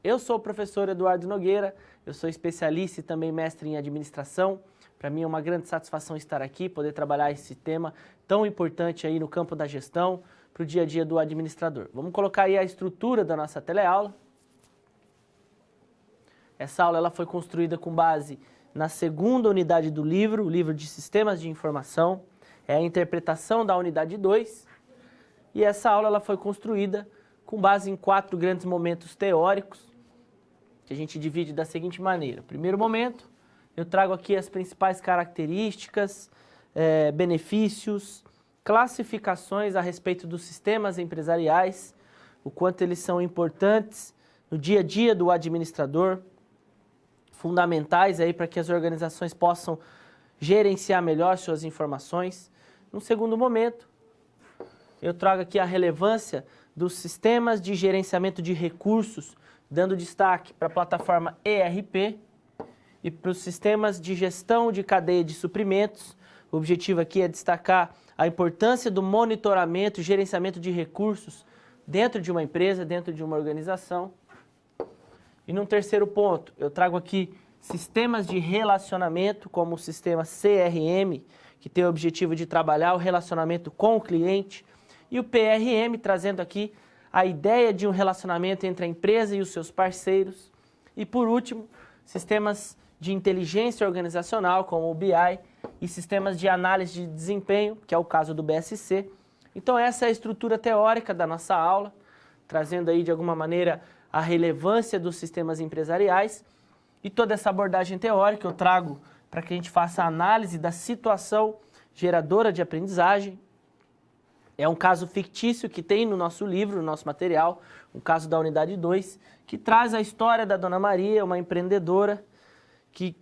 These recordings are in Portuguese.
Eu sou o professor Eduardo Nogueira, eu sou especialista e também mestre em administração. Para mim é uma grande satisfação estar aqui, poder trabalhar esse tema tão importante aí no campo da gestão, para o dia a dia do administrador. Vamos colocar aí a estrutura da nossa teleaula. Essa aula ela foi construída com base na segunda unidade do livro, o livro de Sistemas de Informação, é a interpretação da unidade 2, e essa aula ela foi construída com base em 4 grandes momentos teóricos, que a gente divide da seguinte maneira. Primeiro momento, eu trago aqui as principais características, benefícios, classificações a respeito dos sistemas empresariais, o quanto eles são importantes no dia a dia do administrador, fundamentais aí para que as organizações possam gerenciar melhor suas informações. No segundo momento, eu trago aqui a relevância dos sistemas de gerenciamento de recursos, dando destaque para a plataforma ERP e para os sistemas de gestão de cadeia de suprimentos. O objetivo aqui é destacar a importância do monitoramento e gerenciamento de recursos dentro de uma empresa, dentro de uma organização. E num terceiro ponto, eu trago aqui sistemas de relacionamento, como o sistema CRM, que tem o objetivo de trabalhar o relacionamento com o cliente, e o PRM, trazendo aqui a ideia de um relacionamento entre a empresa e os seus parceiros. E por último, sistemas de inteligência organizacional, como o BI, e sistemas de análise de desempenho, que é o caso do BSC. Então essa é a estrutura teórica da nossa aula, trazendo aí de alguma maneira a relevância dos sistemas empresariais, e toda essa abordagem teórica eu trago para que a gente faça a análise da situação geradora de aprendizagem. É um caso fictício que tem no nosso livro, no nosso material, um caso da unidade 2, que traz a história da Dona Maria, uma empreendedora que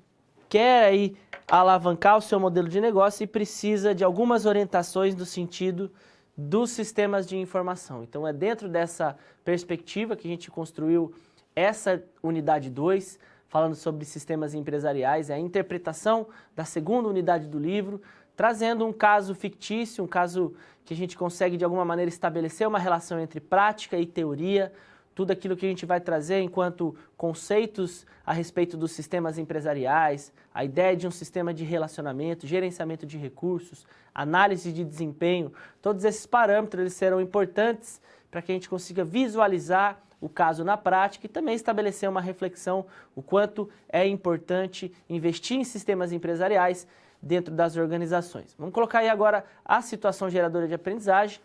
quer aí alavancar o seu modelo de negócio e precisa de algumas orientações no sentido dos sistemas de informação. Então é dentro dessa perspectiva que a gente construiu essa unidade 2, falando sobre sistemas empresariais, é a interpretação da segunda unidade do livro, trazendo um caso fictício, um caso que a gente consegue de alguma maneira estabelecer uma relação entre prática e teoria, tudo aquilo que a gente vai trazer enquanto conceitos a respeito dos sistemas empresariais, a ideia de um sistema de relacionamento, gerenciamento de recursos, análise de desempenho, todos esses parâmetros eles serão importantes para que a gente consiga visualizar o caso na prática e também estabelecer uma reflexão o quanto é importante investir em sistemas empresariais dentro das organizações. Vamos colocar aí agora a situação geradora de aprendizagem.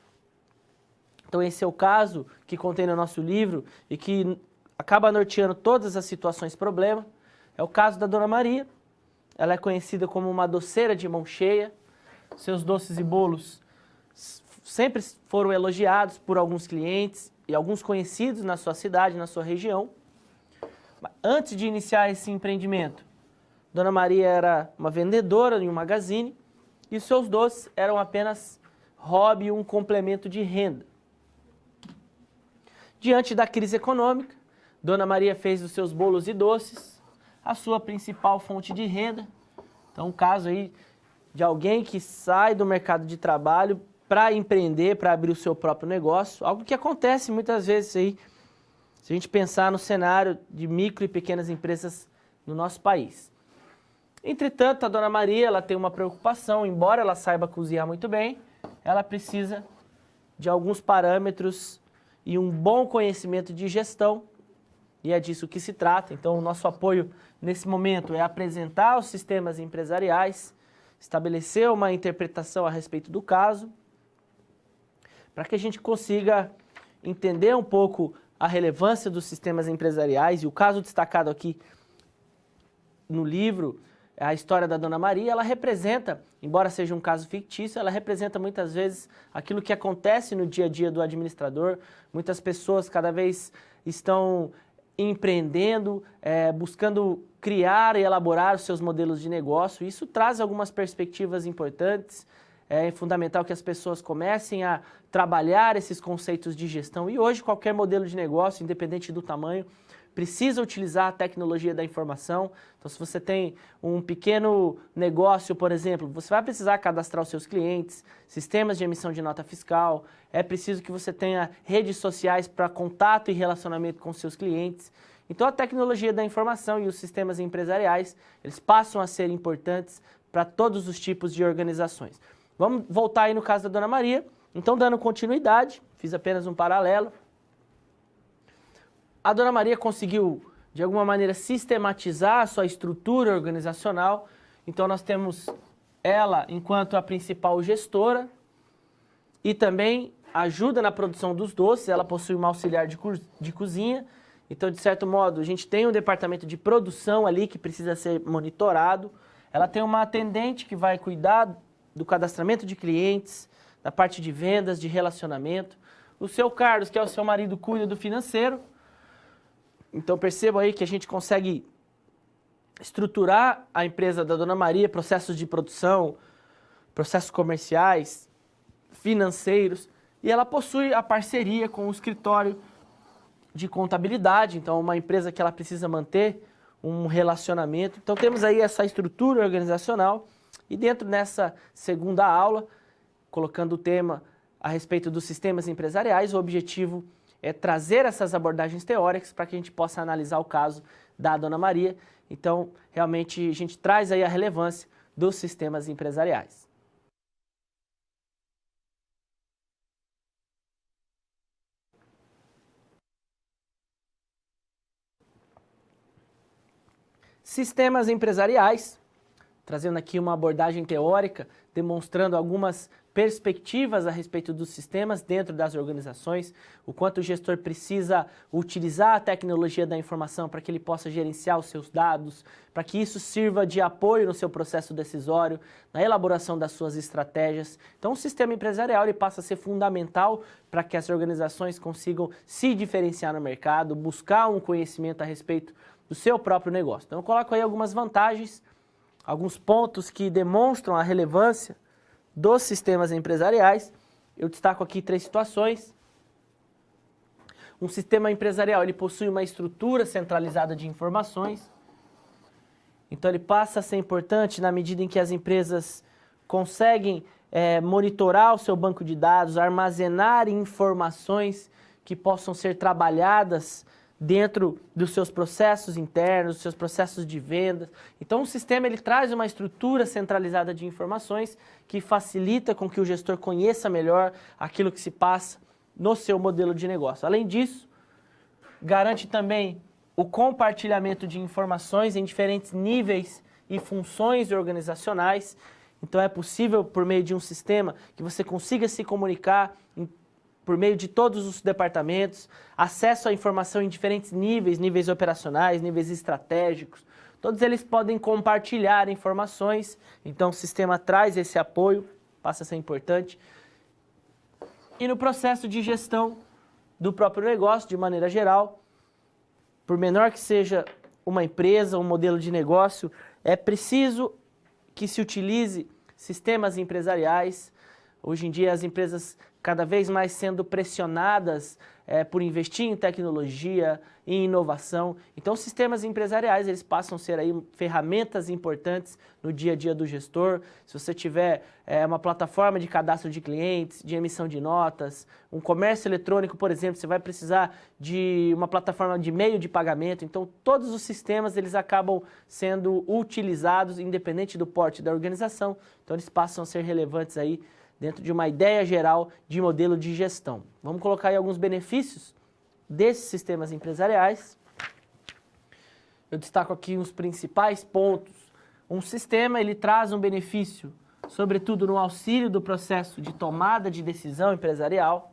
Então esse é o caso que contém no nosso livro e que acaba norteando todas as situações problema. É o caso da Dona Maria. Ela é conhecida como uma doceira de mão cheia. Seus doces e bolos sempre foram elogiados por alguns clientes e alguns conhecidos na sua cidade, na sua região. Antes de iniciar esse empreendimento, Dona Maria era uma vendedora em um magazine e seus doces eram apenas hobby, um complemento de renda. Diante da crise econômica, Dona Maria fez dos seus bolos e doces a sua principal fonte de renda. Então, um caso aí de alguém que sai do mercado de trabalho para empreender, para abrir o seu próprio negócio, algo que acontece muitas vezes aí, se a gente pensar no cenário de micro e pequenas empresas no nosso país. Entretanto, a Dona Maria ela tem uma preocupação, embora ela saiba cozinhar muito bem, ela precisa de alguns parâmetros e um bom conhecimento de gestão, e é disso que se trata. Então, o nosso apoio nesse momento é apresentar os sistemas empresariais, estabelecer uma interpretação a respeito do caso, para que a gente consiga entender um pouco a relevância dos sistemas empresariais. E o caso destacado aqui no livro, a história da Dona Maria, ela representa, embora seja um caso fictício, ela representa muitas vezes aquilo que acontece no dia a dia do administrador. Muitas pessoas cada vez estão empreendendo, buscando criar e elaborar os seus modelos de negócio. Isso traz algumas perspectivas importantes. É fundamental que as pessoas comecem a trabalhar esses conceitos de gestão. E hoje qualquer modelo de negócio, independente do tamanho, precisa utilizar a tecnologia da informação. Então, se você tem um pequeno negócio, por exemplo, você vai precisar cadastrar os seus clientes, sistemas de emissão de nota fiscal, é preciso que você tenha redes sociais para contato e relacionamento com seus clientes. Então a tecnologia da informação e os sistemas empresariais, eles passam a ser importantes para todos os tipos de organizações. Vamos voltar aí no caso da Dona Maria. Então, dando continuidade, fiz apenas um paralelo. A Dona Maria conseguiu, de alguma maneira, sistematizar a sua estrutura organizacional. Então, nós temos ela enquanto a principal gestora e também ajuda na produção dos doces. Ela possui uma auxiliar de cozinha. Então, de certo modo, a gente tem um departamento de produção ali que precisa ser monitorado. Ela tem uma atendente que vai cuidar do cadastramento de clientes, da parte de vendas, de relacionamento. O seu Carlos, que é o seu marido, cuida do financeiro. Então percebam aí que a gente consegue estruturar a empresa da Dona Maria, processos de produção, processos comerciais, financeiros, e ela possui a parceria com o escritório de contabilidade, então uma empresa que ela precisa manter um relacionamento. Então temos aí essa estrutura organizacional e dentro dessa segunda aula, colocando o tema a respeito dos sistemas empresariais, o objetivo é trazer essas abordagens teóricas para que a gente possa analisar o caso da Dona Maria. Então, realmente, a gente traz aí a relevância dos sistemas empresariais. Sistemas empresariais, trazendo aqui uma abordagem teórica, demonstrando algumas perspectivas a respeito dos sistemas dentro das organizações, o quanto o gestor precisa utilizar a tecnologia da informação para que ele possa gerenciar os seus dados, para que isso sirva de apoio no seu processo decisório, na elaboração das suas estratégias. Então, o sistema empresarial ele passa a ser fundamental para que as organizações consigam se diferenciar no mercado, buscar um conhecimento a respeito do seu próprio negócio. Então, eu coloco aí algumas vantagens, alguns pontos que demonstram a relevância dos sistemas empresariais. Eu destaco aqui 3 situações. Um sistema empresarial, ele possui uma estrutura centralizada de informações. Então, ele passa a ser importante na medida em que as empresas conseguem monitorar o seu banco de dados, armazenar informações que possam ser trabalhadas dentro dos seus processos internos, dos seus processos de vendas. Então, o sistema ele traz uma estrutura centralizada de informações que facilita com que o gestor conheça melhor aquilo que se passa no seu modelo de negócio. Além disso, garante também o compartilhamento de informações em diferentes níveis e funções organizacionais. Então, é possível, por meio de um sistema, que você consiga se comunicar por meio de todos os departamentos, acesso à informação em diferentes níveis, níveis operacionais, níveis estratégicos. Todos eles podem compartilhar informações, então o sistema traz esse apoio, passa a ser importante. E no processo de gestão do próprio negócio, de maneira geral, por menor que seja uma empresa, um modelo de negócio, é preciso que se utilize sistemas empresariais. Hoje em dia as empresas cada vez mais sendo pressionadas por investir em tecnologia, em inovação. Então, os sistemas empresariais, eles passam a ser aí ferramentas importantes no dia a dia do gestor. Se você tiver uma plataforma de cadastro de clientes, de emissão de notas, um comércio eletrônico, por exemplo, você vai precisar de uma plataforma de meio de pagamento. Então, todos os sistemas, eles acabam sendo utilizados, independente do porte da organização. Então, eles passam a ser relevantes aí dentro de uma ideia geral de modelo de gestão. Vamos colocar aí alguns benefícios desses sistemas empresariais. Eu destaco aqui os principais pontos. Um sistema, ele traz um benefício, sobretudo no auxílio do processo de tomada de decisão empresarial.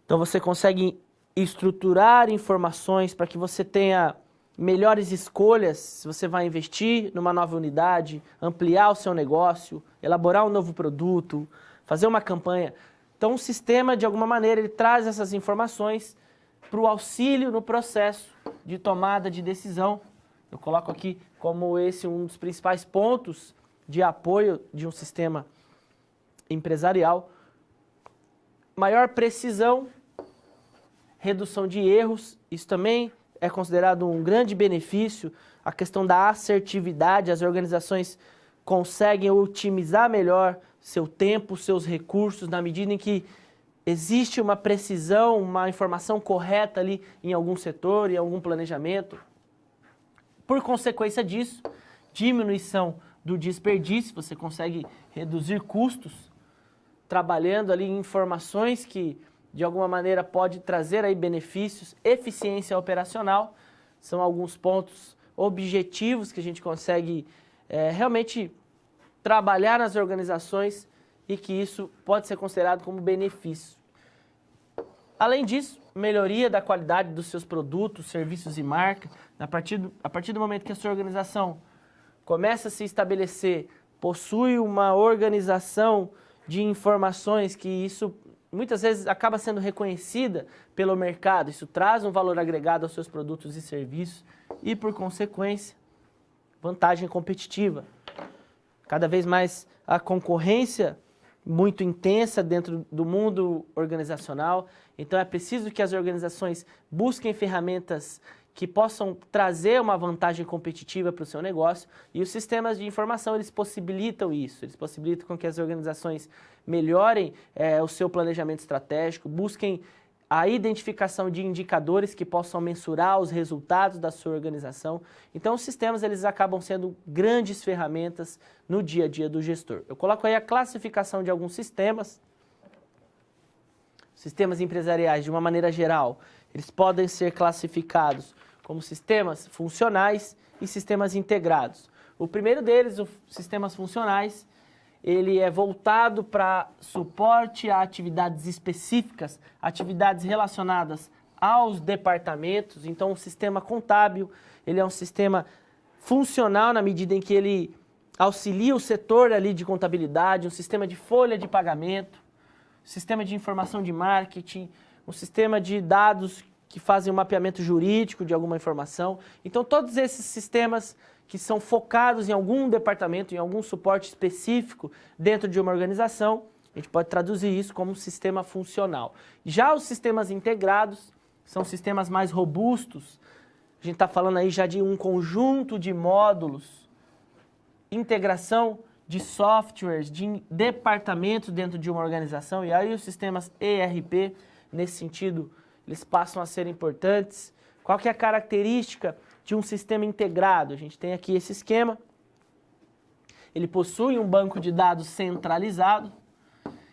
Então, você consegue estruturar informações para que você tenha melhores escolhas, se você vai investir numa nova unidade, ampliar o seu negócio, elaborar um novo produto, fazer uma campanha. Então, o sistema, de alguma maneira, ele traz essas informações para o auxílio no processo de tomada de decisão. Eu coloco aqui como esse um dos principais pontos de apoio de um sistema empresarial. Maior precisão, redução de erros, isso também é considerado um grande benefício. A questão da assertividade, as organizações conseguem otimizar melhor seu tempo, seus recursos, na medida em que existe uma precisão, uma informação correta ali em algum setor, em algum planejamento. Por consequência disso, diminuição do desperdício, você consegue reduzir custos trabalhando ali em informações que de alguma maneira pode trazer aí benefícios, eficiência operacional, são alguns pontos objetivos que a gente consegue realmente trabalhar nas organizações e que isso pode ser considerado como benefício. Além disso, melhoria da qualidade dos seus produtos, serviços e marca. A partir do momento que a sua organização começa a se estabelecer, possui uma organização de informações que isso muitas vezes acaba sendo reconhecida pelo mercado, isso traz um valor agregado aos seus produtos e serviços e, por consequência, vantagem competitiva. Cada vez mais a concorrência muito intensa dentro do mundo organizacional, então é preciso que as organizações busquem ferramentas que possam trazer uma vantagem competitiva para o seu negócio, e os sistemas de informação, eles possibilitam isso, eles possibilitam com que as organizações melhorem o seu planejamento estratégico, busquem a identificação de indicadores que possam mensurar os resultados da sua organização. Então, os sistemas, eles acabam sendo grandes ferramentas no dia a dia do gestor. Eu coloco aí a classificação de alguns sistemas empresariais, de uma maneira geral, eles podem ser classificados como sistemas funcionais e sistemas integrados. O primeiro deles, os sistemas funcionais, ele é voltado para suporte a atividades específicas, atividades relacionadas aos departamentos. Então, o sistema contábil, ele é um sistema funcional na medida em que ele auxilia o setor ali de contabilidade, um sistema de folha de pagamento, sistema de informação de marketing, um sistema de dados que fazem um mapeamento jurídico de alguma informação. Então, todos esses sistemas que são focados em algum departamento, em algum suporte específico dentro de uma organização, a gente pode traduzir isso como um sistema funcional. Já os sistemas integrados são sistemas mais robustos. A gente está falando aí já de um conjunto de módulos, integração de softwares, de departamentos dentro de uma organização, e aí os sistemas ERP, nesse sentido, eles passam a ser importantes. Qual que é a característica de um sistema integrado? A gente tem aqui esse esquema. Ele possui um banco de dados centralizado.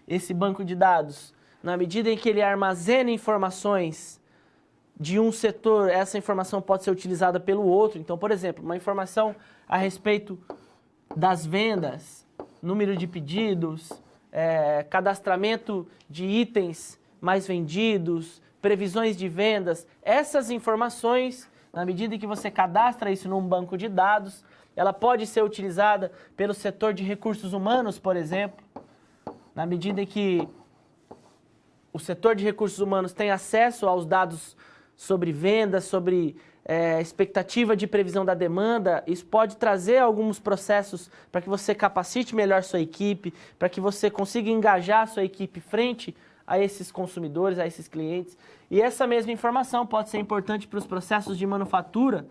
Esse banco de dados, na medida em que ele armazena informações de um setor, essa informação pode ser utilizada pelo outro. Então, por exemplo, uma informação a respeito das vendas, número de pedidos, cadastramento de itens mais vendidos, previsões de vendas, essas informações, na medida em que você cadastra isso num banco de dados, ela pode ser utilizada pelo setor de recursos humanos, por exemplo, na medida em que o setor de recursos humanos tem acesso aos dados sobre vendas, sobre expectativa de previsão da demanda, isso pode trazer alguns processos para que você capacite melhor sua equipe, para que você consiga engajar sua equipe frente a esses consumidores, a esses clientes. E essa mesma informação pode ser importante para os processos de manufatura.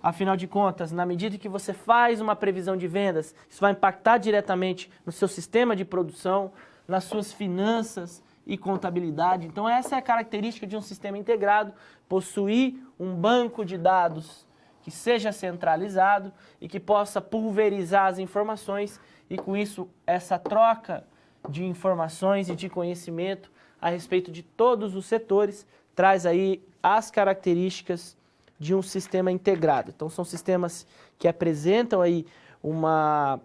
Afinal de contas, na medida que você faz uma previsão de vendas, isso vai impactar diretamente no seu sistema de produção, nas suas finanças e contabilidade. Então, essa é a característica de um sistema integrado, possuir um banco de dados que seja centralizado e que possa pulverizar as informações e, com isso, essa troca de informações e de conhecimento a respeito de todos os setores, traz aí as características de um sistema integrado. Então, são sistemas que apresentam aí uma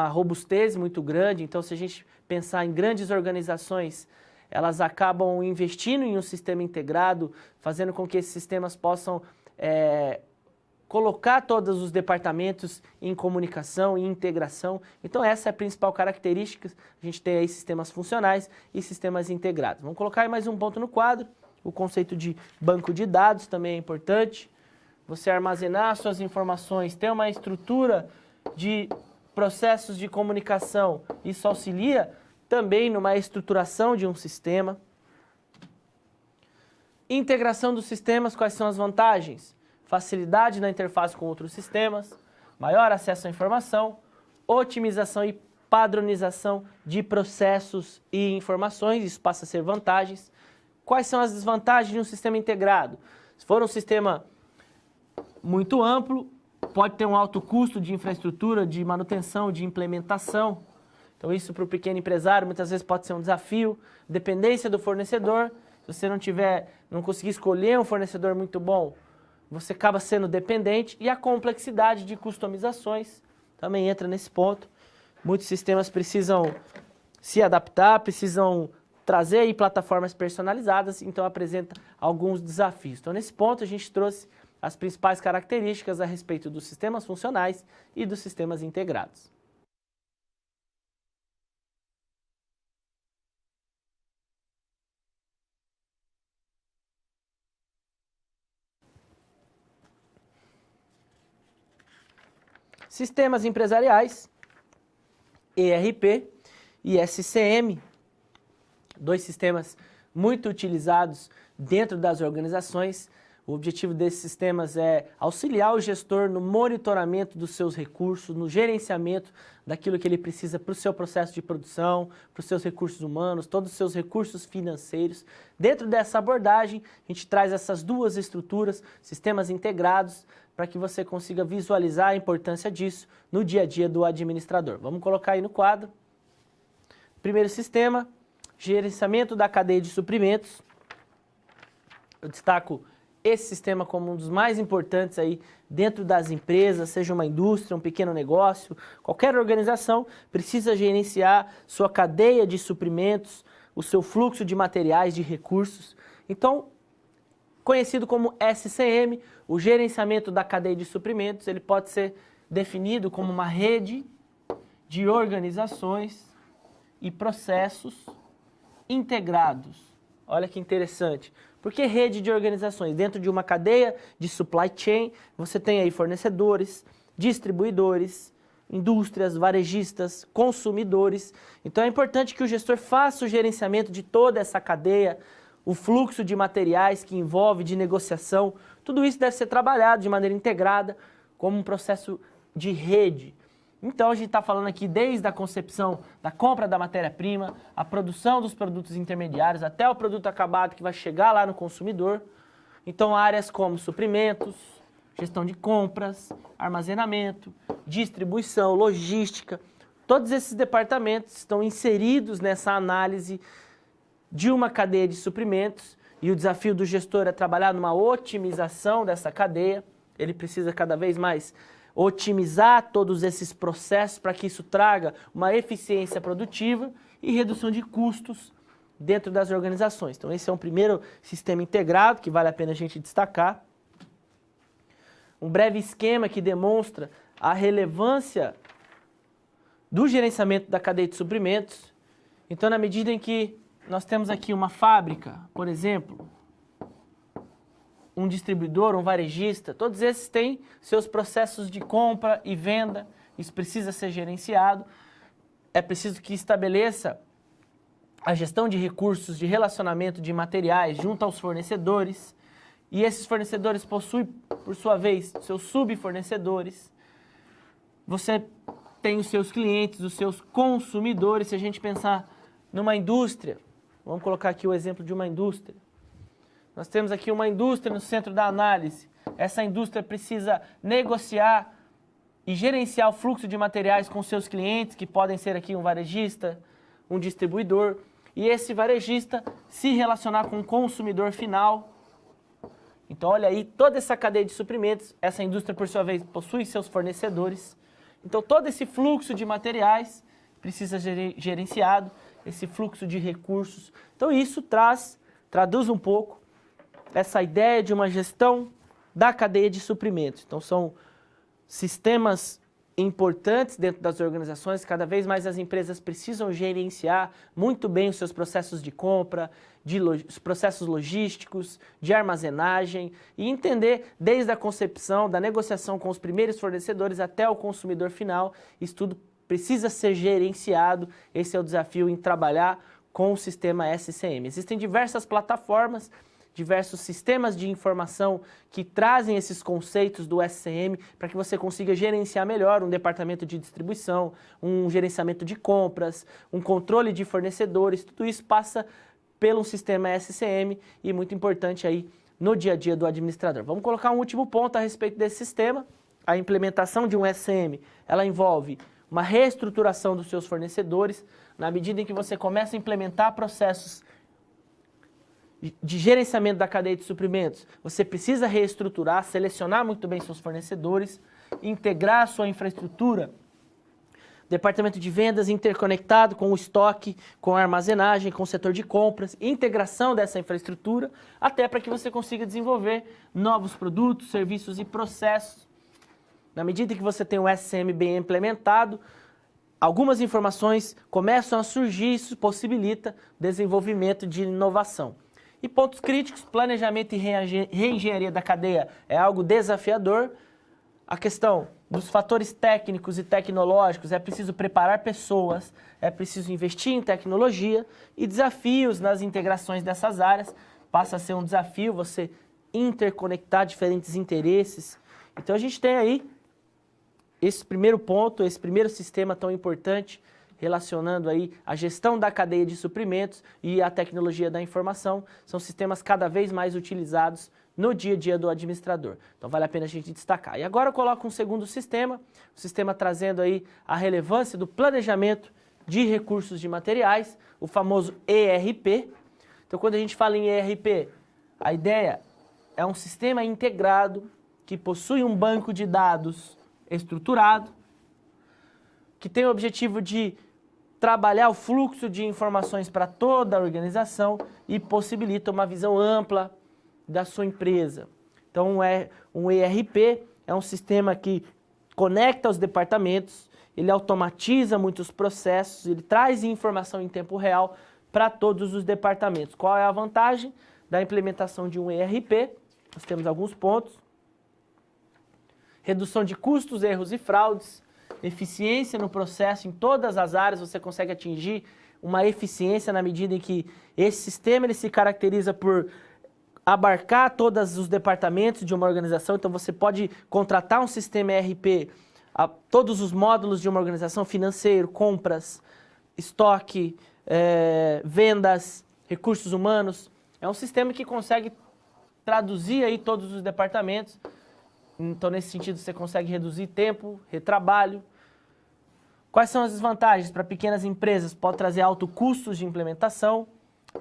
robustez muito grande. Então, se a gente pensar em grandes organizações, elas acabam investindo em um sistema integrado, fazendo com que esses sistemas possam colocar todos os departamentos em comunicação e integração. Então, essa é a principal característica. A gente tem aí sistemas funcionais e sistemas integrados. Vamos colocar aí mais um ponto no quadro. O conceito de banco de dados também é importante. Você armazenar suas informações, ter uma estrutura de processos de comunicação. Isso auxilia também numa estruturação de um sistema. Integração dos sistemas, quais são as vantagens? Facilidade na interface com outros sistemas, maior acesso à informação, otimização e padronização de processos e informações, isso passa a ser vantagens. Quais são as desvantagens de um sistema integrado? Se for um sistema muito amplo, pode ter um alto custo de infraestrutura, de manutenção, de implementação. Então isso para o pequeno empresário muitas vezes pode ser um desafio. Dependência do fornecedor, se você não conseguir escolher um fornecedor muito bom, você acaba sendo dependente. E a complexidade de customizações também entra nesse ponto. Muitos sistemas precisam se adaptar, precisam trazer aí plataformas personalizadas, então apresenta alguns desafios. Então nesse ponto a gente trouxe as principais características a respeito dos sistemas funcionais e dos sistemas integrados. Sistemas empresariais, ERP e SCM, dois sistemas muito utilizados dentro das organizações. O objetivo desses sistemas é auxiliar o gestor no monitoramento dos seus recursos, no gerenciamento daquilo que ele precisa para o seu processo de produção, para os seus recursos humanos, todos os seus recursos financeiros. Dentro dessa abordagem, a gente traz essas duas estruturas, sistemas integrados, para que você consiga visualizar a importância disso no dia a dia do administrador. Vamos colocar aí no quadro. Primeiro sistema, gerenciamento da cadeia de suprimentos. Eu destaco esse sistema como um dos mais importantes aí dentro das empresas, seja uma indústria, um pequeno negócio, qualquer organização precisa gerenciar sua cadeia de suprimentos, o seu fluxo de materiais, de recursos. Então, conhecido como SCM, o gerenciamento da cadeia de suprimentos, ele pode ser definido como uma rede de organizações e processos integrados. Olha que interessante. Por que rede de organizações? Dentro de uma cadeia de supply chain, você tem aí fornecedores, distribuidores, indústrias, varejistas, consumidores. Então é importante que o gestor faça o gerenciamento de toda essa cadeia, o fluxo de materiais que envolve de negociação, tudo isso deve ser trabalhado de maneira integrada como um processo de rede. Então a gente está falando aqui desde a concepção da compra da matéria-prima, a produção dos produtos intermediários, até o produto acabado que vai chegar lá no consumidor. Então áreas como suprimentos, gestão de compras, armazenamento, distribuição, logística, todos esses departamentos estão inseridos nessa análise de uma cadeia de suprimentos e o desafio do gestor é trabalhar numa otimização dessa cadeia. Ele precisa cada vez mais otimizar todos esses processos para que isso traga uma eficiência produtiva e redução de custos dentro das organizações. Então esse é um primeiro sistema integrado que vale a pena a gente destacar. Um breve esquema que demonstra a relevância do gerenciamento da cadeia de suprimentos. Então, na medida em que nós temos aqui uma fábrica, por exemplo, um distribuidor, um varejista, todos esses têm seus processos de compra e venda, isso precisa ser gerenciado. É preciso que estabeleça a gestão de recursos, de relacionamento de materiais junto aos fornecedores, e esses fornecedores possuem, por sua vez, seus subfornecedores. Você tem os seus clientes, os seus consumidores. Se a gente pensar numa indústria, vamos colocar aqui o exemplo de uma indústria. Nós temos aqui uma indústria no centro da análise. Essa indústria precisa negociar e gerenciar o fluxo de materiais com seus clientes, que podem ser aqui um varejista, um distribuidor, e esse varejista se relacionar com o consumidor final. Então, olha aí, toda essa cadeia de suprimentos, essa indústria, por sua vez, possui seus fornecedores. Então, todo esse fluxo de materiais precisa ser gerenciado, esse fluxo de recursos. Então, isso traduz um pouco essa ideia de uma gestão da cadeia de suprimentos. Então, são sistemas importantes dentro das organizações. Cada vez mais as empresas precisam gerenciar muito bem os seus processos de compra, os processos logísticos, de armazenagem e entender desde a concepção, da negociação com os primeiros fornecedores até o consumidor final. Isso tudo precisa ser gerenciado. Esse é o desafio em trabalhar com o sistema SCM. Existem diversas plataformas diversos sistemas de informação que trazem esses conceitos do SCM para que você consiga gerenciar melhor um departamento de distribuição, um gerenciamento de compras, um controle de fornecedores, tudo isso passa pelo sistema SCM e muito importante aí no dia a dia do administrador. Vamos colocar um último ponto a respeito desse sistema. A implementação de um SCM, ela envolve uma reestruturação dos seus fornecedores, na medida em que você começa a implementar processos de gerenciamento da cadeia de suprimentos, você precisa reestruturar, selecionar muito bem seus fornecedores, integrar a sua infraestrutura, departamento de vendas interconectado com o estoque, com a armazenagem, com o setor de compras, integração dessa infraestrutura, até para que você consiga desenvolver novos produtos, serviços e processos. Na medida que você tem o SCM bem implementado, algumas informações começam a surgir, isso possibilita desenvolvimento de inovação. E pontos críticos, planejamento e reengenharia da cadeia é algo desafiador. A questão dos fatores técnicos e tecnológicos, é preciso preparar pessoas, é preciso investir em tecnologia e desafios nas integrações dessas áreas. Passa a ser um desafio você interconectar diferentes interesses. Então a gente tem aí esse primeiro ponto, esse primeiro sistema tão importante, relacionando aí a gestão da cadeia de suprimentos e a tecnologia da informação, são sistemas cada vez mais utilizados no dia a dia do administrador. Então vale a pena a gente destacar. E agora eu coloco um segundo sistema, o sistema trazendo aí a relevância do planejamento de recursos de materiais, o famoso ERP. Então quando a gente fala em ERP, a ideia é um sistema integrado que possui um banco de dados estruturado, que tem o objetivo de trabalhar o fluxo de informações para toda a organização e possibilita uma visão ampla da sua empresa. Então, um ERP é um sistema que conecta os departamentos, ele automatiza muitos processos, ele traz informação em tempo real para todos os departamentos. Qual é a vantagem da implementação de um ERP? Nós temos alguns pontos. Redução de custos, erros e fraudes, eficiência no processo em todas as áreas, você consegue atingir uma eficiência na medida em que esse sistema ele se caracteriza por abarcar todos os departamentos de uma organização. Então você pode contratar um sistema ERP a todos os módulos de uma organização: financeiro, compras, estoque, vendas, recursos humanos. É um sistema que consegue traduzir aí todos os departamentos. Então, nesse sentido, você consegue reduzir tempo, retrabalho. Quais são as desvantagens? Para pequenas empresas, pode trazer altos custos de implementação,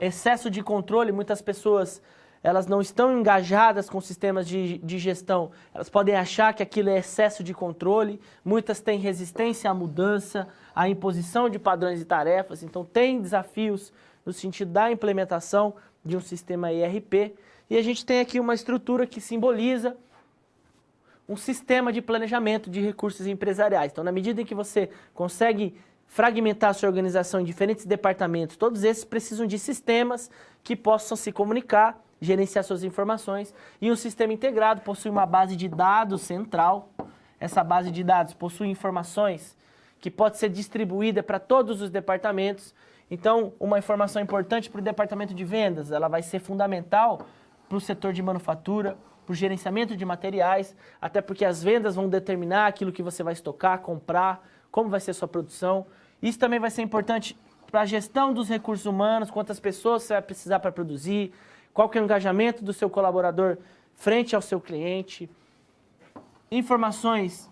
excesso de controle. Muitas pessoas elas não estão engajadas com sistemas de gestão, elas podem achar que aquilo é excesso de controle. Muitas têm resistência à mudança, à imposição de padrões e tarefas. Então, tem desafios no sentido da implementação de um sistema ERP. E a gente tem aqui uma estrutura que simboliza um sistema de planejamento de recursos empresariais. Então, na medida em que você consegue fragmentar a sua organização em diferentes departamentos, todos esses precisam de sistemas que possam se comunicar, gerenciar suas informações, e um sistema integrado possui uma base de dados central. Essa base de dados possui informações que pode ser distribuída para todos os departamentos. Então, uma informação importante para o departamento de vendas, ela vai ser fundamental para o setor de manufatura, para o gerenciamento de materiais, até porque as vendas vão determinar aquilo que você vai estocar, comprar, como vai ser a sua produção. Isso também vai ser importante para a gestão dos recursos humanos, quantas pessoas você vai precisar para produzir, qual que é o engajamento do seu colaborador frente ao seu cliente. Informações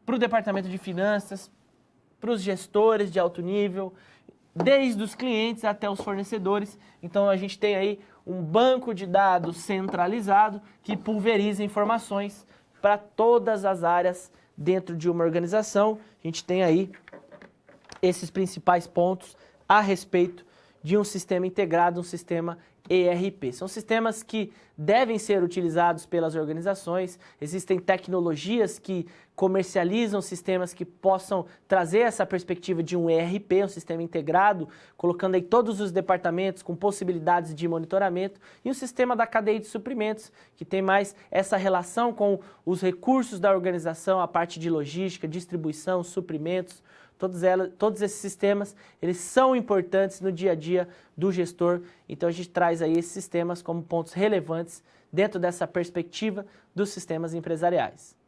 para o departamento de finanças, para os gestores de alto nível, desde os clientes até os fornecedores. Então a gente tem aí um banco de dados centralizado que pulveriza informações para todas as áreas dentro de uma organização. A gente tem aí esses principais pontos a respeito de um sistema integrado, um sistema ERP. São sistemas que devem ser utilizados pelas organizações. Existem tecnologias que comercializam sistemas que possam trazer essa perspectiva de um ERP, um sistema integrado, colocando aí todos os departamentos com possibilidades de monitoramento, e um sistema da cadeia de suprimentos, que tem mais essa relação com os recursos da organização, a parte de logística, distribuição, suprimentos, todos esses sistemas, eles são importantes no dia a dia do gestor. Então a gente traz aí esses sistemas como pontos relevantes dentro dessa perspectiva dos sistemas empresariais.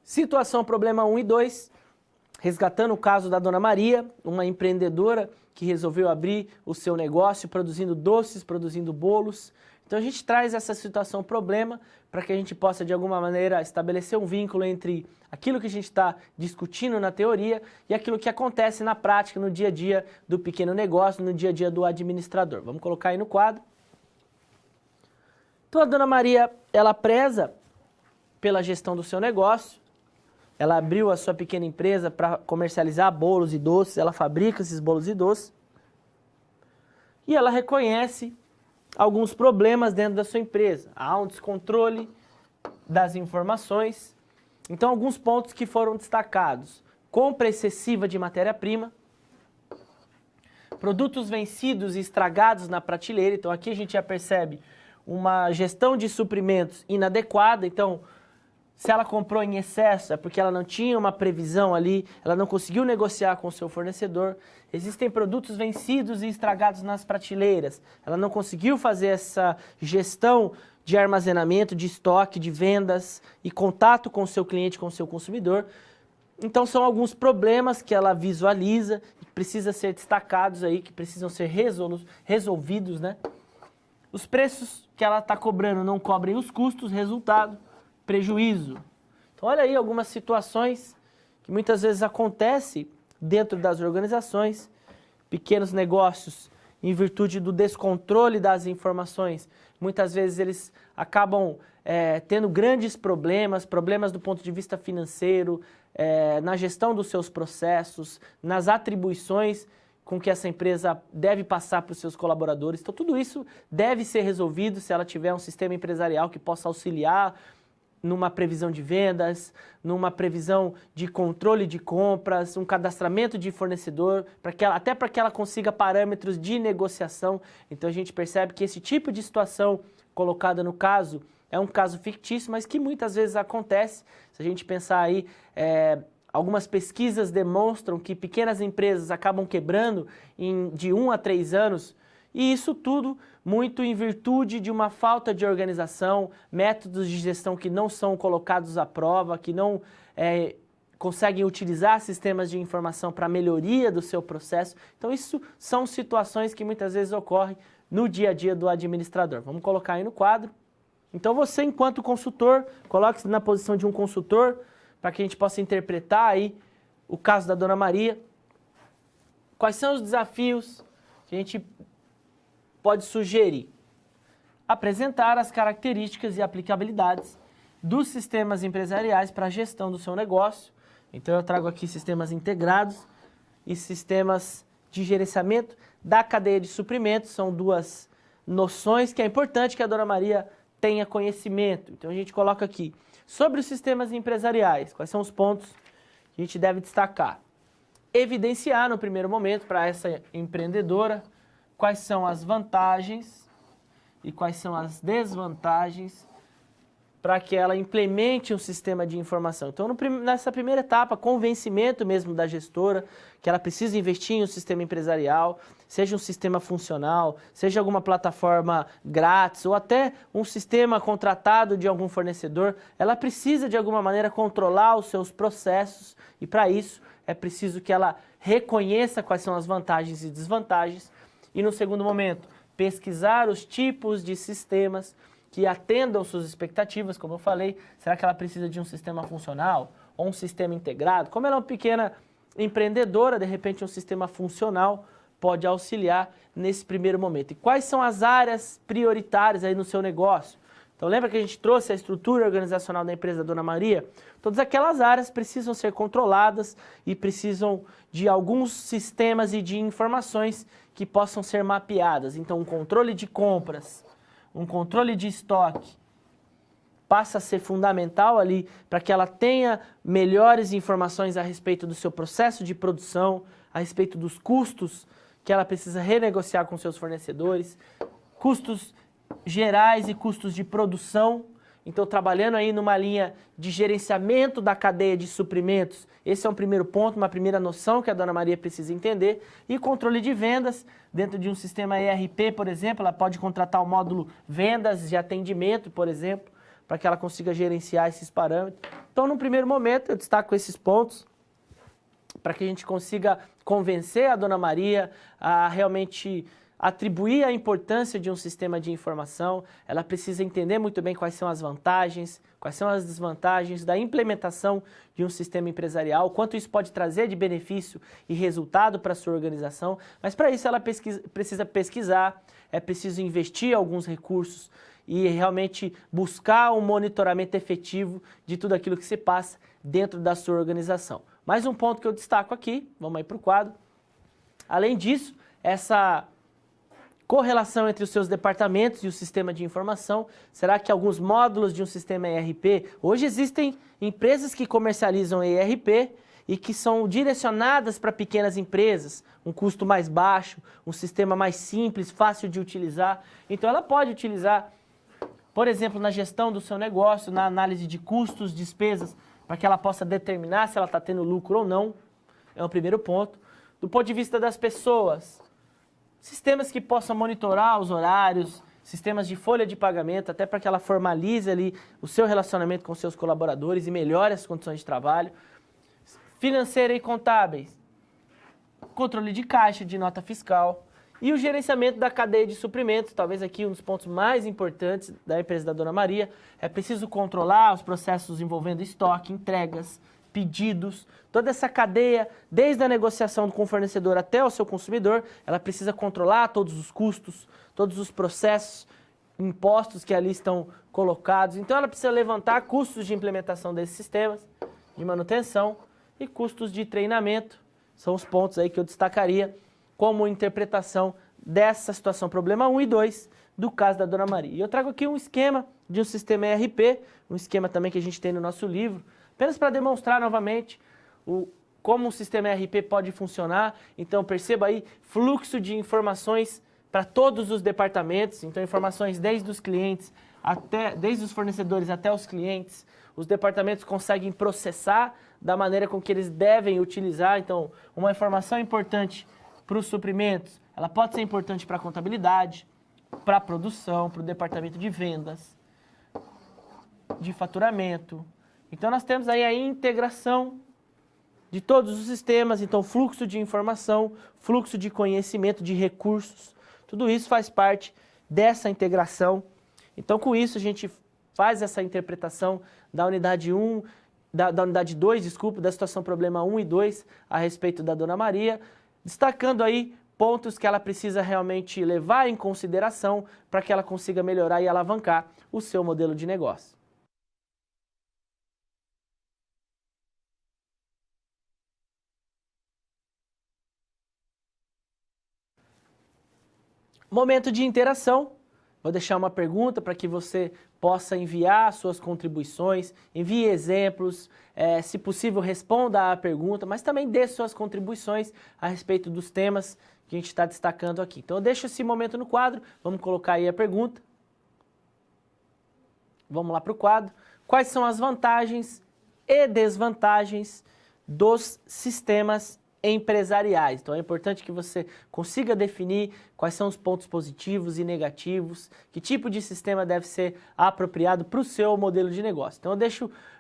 Situação problema 1 e 2, resgatando o caso da Dona Maria, uma empreendedora que resolveu abrir o seu negócio produzindo doces, produzindo bolos. Então a gente traz essa situação problema para que a gente possa de alguma maneira estabelecer um vínculo entre aquilo que a gente está discutindo na teoria e aquilo que acontece na prática, no dia a dia do pequeno negócio, no dia a dia do administrador. Vamos colocar aí no quadro. Então a Dona Maria, ela preza pela gestão do seu negócio. Ela abriu a sua pequena empresa para comercializar bolos e doces, ela fabrica esses bolos e doces. E ela reconhece alguns problemas dentro da sua empresa. Há um descontrole das informações. Então, alguns pontos que foram destacados. Compra excessiva de matéria-prima. Produtos vencidos e estragados na prateleira. Então, aqui a gente já percebe uma gestão de suprimentos inadequada. Então, se ela comprou em excesso, é porque ela não tinha uma previsão ali, ela não conseguiu negociar com o seu fornecedor. Existem produtos vencidos e estragados nas prateleiras. Ela não conseguiu fazer essa gestão de armazenamento, de estoque, de vendas e contato com o seu cliente, com o seu consumidor. Então são alguns problemas que ela visualiza, que precisam ser destacados aí, que precisam ser resolvidos, né? Os preços que ela está cobrando não cobrem os custos, resultado, prejuízo. Então olha aí algumas situações que muitas vezes acontecem dentro das organizações, pequenos negócios, em virtude do descontrole das informações, muitas vezes eles acabam tendo grandes problemas do ponto de vista financeiro, na gestão dos seus processos, nas atribuições com que essa empresa deve passar para os seus colaboradores. Então tudo isso deve ser resolvido se ela tiver um sistema empresarial que possa auxiliar numa previsão de vendas, numa previsão de controle de compras, um cadastramento de fornecedor, até para que ela consiga parâmetros de negociação. Então a gente percebe que esse tipo de situação colocada no caso é um caso fictício, mas que muitas vezes acontece. Se a gente pensar aí, algumas pesquisas demonstram que pequenas empresas acabam quebrando de 1 a 3 anos, e isso tudo muito em virtude de uma falta de organização, métodos de gestão que não são colocados à prova, que não conseguem utilizar sistemas de informação para melhoria do seu processo. Então isso são situações que muitas vezes ocorrem no dia a dia do administrador. Vamos colocar aí no quadro. Então você, enquanto consultor, coloque-se na posição de um consultor para que a gente possa interpretar aí o caso da Dona Maria. Quais são os desafios que a gente pode sugerir? Apresentar as características e aplicabilidades dos sistemas empresariais para a gestão do seu negócio. Então eu trago aqui sistemas integrados e sistemas de gerenciamento da cadeia de suprimentos. São duas noções que é importante que a Dona Maria tenha conhecimento. Então a gente coloca aqui sobre os sistemas empresariais. Quais são os pontos que a gente deve destacar? Evidenciar no primeiro momento para essa empreendedora quais são as vantagens e quais são as desvantagens para que ela implemente um sistema de informação. Então, nessa primeira etapa, convencimento mesmo da gestora, que ela precisa investir em um sistema empresarial, seja um sistema funcional, seja alguma plataforma grátis ou até um sistema contratado de algum fornecedor, ela precisa de alguma maneira controlar os seus processos e para isso é preciso que ela reconheça quais são as vantagens e desvantagens. E no segundo momento, pesquisar os tipos de sistemas que atendam suas expectativas, como eu falei. Será que ela precisa de um sistema funcional ou um sistema integrado? Como ela é uma pequena empreendedora, de repente um sistema funcional pode auxiliar nesse primeiro momento. E quais são as áreas prioritárias aí no seu negócio? Então lembra que a gente trouxe a estrutura organizacional da empresa Dona Maria? Todas aquelas áreas precisam ser controladas e precisam de alguns sistemas e de informações que possam ser mapeadas. Então um controle de compras, um controle de estoque passa a ser fundamental ali para que ela tenha melhores informações a respeito do seu processo de produção, a respeito dos custos que ela precisa renegociar com seus fornecedores, custos gerais e custos de produção. Então, trabalhando aí numa linha de gerenciamento da cadeia de suprimentos, esse é um primeiro ponto, uma primeira noção que a Dona Maria precisa entender. E controle de vendas, dentro de um sistema ERP, por exemplo, ela pode contratar o módulo vendas de atendimento, por exemplo, para que ela consiga gerenciar esses parâmetros. Então, no primeiro momento, eu destaco esses pontos para que a gente consiga convencer a Dona Maria a realmente atribuir a importância de um sistema de informação. Ela precisa entender muito bem quais são as vantagens, quais são as desvantagens da implementação de um sistema empresarial, quanto isso pode trazer de benefício e resultado para a sua organização. Mas para isso ela precisa pesquisar, é preciso investir alguns recursos e realmente buscar um monitoramento efetivo de tudo aquilo que se passa dentro da sua organização. Mais um ponto que eu destaco aqui, vamos aí para o quadro. Além disso, essa correlação entre os seus departamentos e o sistema de informação. Será que alguns módulos de um sistema ERP... Hoje existem empresas que comercializam ERP e que são direcionadas para pequenas empresas, um custo mais baixo, um sistema mais simples, fácil de utilizar. Então ela pode utilizar, por exemplo, na gestão do seu negócio, na análise de custos, despesas, para que ela possa determinar se ela está tendo lucro ou não. É o primeiro ponto. Do ponto de vista das pessoas, sistemas que possam monitorar os horários, sistemas de folha de pagamento, até para que ela formalize ali o seu relacionamento com seus colaboradores e melhore as condições de trabalho. Financeira e contábeis, controle de caixa, de nota fiscal e o gerenciamento da cadeia de suprimentos. Talvez aqui um dos pontos mais importantes da empresa da Dona Maria. É preciso controlar os processos envolvendo estoque, entregas, pedidos, toda essa cadeia, desde a negociação com o fornecedor até o seu consumidor, ela precisa controlar todos os custos, todos os processos, impostos que ali estão colocados. Então ela precisa levantar custos de implementação desses sistemas, de manutenção e custos de treinamento. São os pontos aí que eu destacaria como interpretação dessa situação, problema 1 e 2 do caso da Dona Maria. E eu trago aqui um esquema de um sistema ERP, um esquema também que a gente tem no nosso livro, apenas para demonstrar novamente como o sistema ERP pode funcionar. Então perceba aí fluxo de informações para todos os departamentos, então informações desde os clientes, desde os fornecedores até os clientes. Os departamentos conseguem processar da maneira com que eles devem utilizar. Então, uma informação importante para os suprimentos, ela pode ser importante para a contabilidade, para a produção, para o departamento de vendas, de faturamento. Então nós temos aí a integração de todos os sistemas, então fluxo de informação, fluxo de conhecimento, de recursos, tudo isso faz parte dessa integração. Então com isso a gente faz essa interpretação da unidade 1, da unidade 2, desculpa, da situação problema 1 e 2 a respeito da Dona Maria, destacando aí pontos que ela precisa realmente levar em consideração para que ela consiga melhorar e alavancar o seu modelo de negócio. Momento de interação. Vou deixar uma pergunta para que você possa enviar suas contribuições, envie exemplos, se possível responda à pergunta, mas também dê suas contribuições a respeito dos temas que a gente está destacando aqui. Então eu deixo esse momento no quadro, vamos colocar aí a pergunta. Vamos lá para o quadro. Quais são as vantagens e desvantagens dos sistemas empresariais? Então é importante que você consiga definir quais são os pontos positivos e negativos, que tipo de sistema deve ser apropriado para o seu modelo de negócio. Então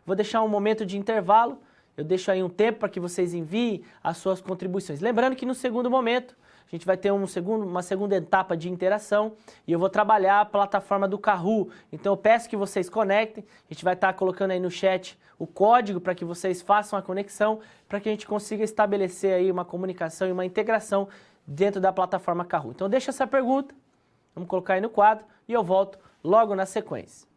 vou deixar um momento de intervalo, eu deixo aí um tempo para que vocês enviem as suas contribuições. Lembrando que no segundo momento a gente vai ter uma segunda etapa de interação e eu vou trabalhar a plataforma do Kahoot. Então eu peço que vocês conectem, a gente vai estar colocando aí no chat o código para que vocês façam a conexão, para que a gente consiga estabelecer aí uma comunicação e uma integração dentro da plataforma Kahoot. Então deixa essa pergunta, vamos colocar aí no quadro e eu volto logo na sequência.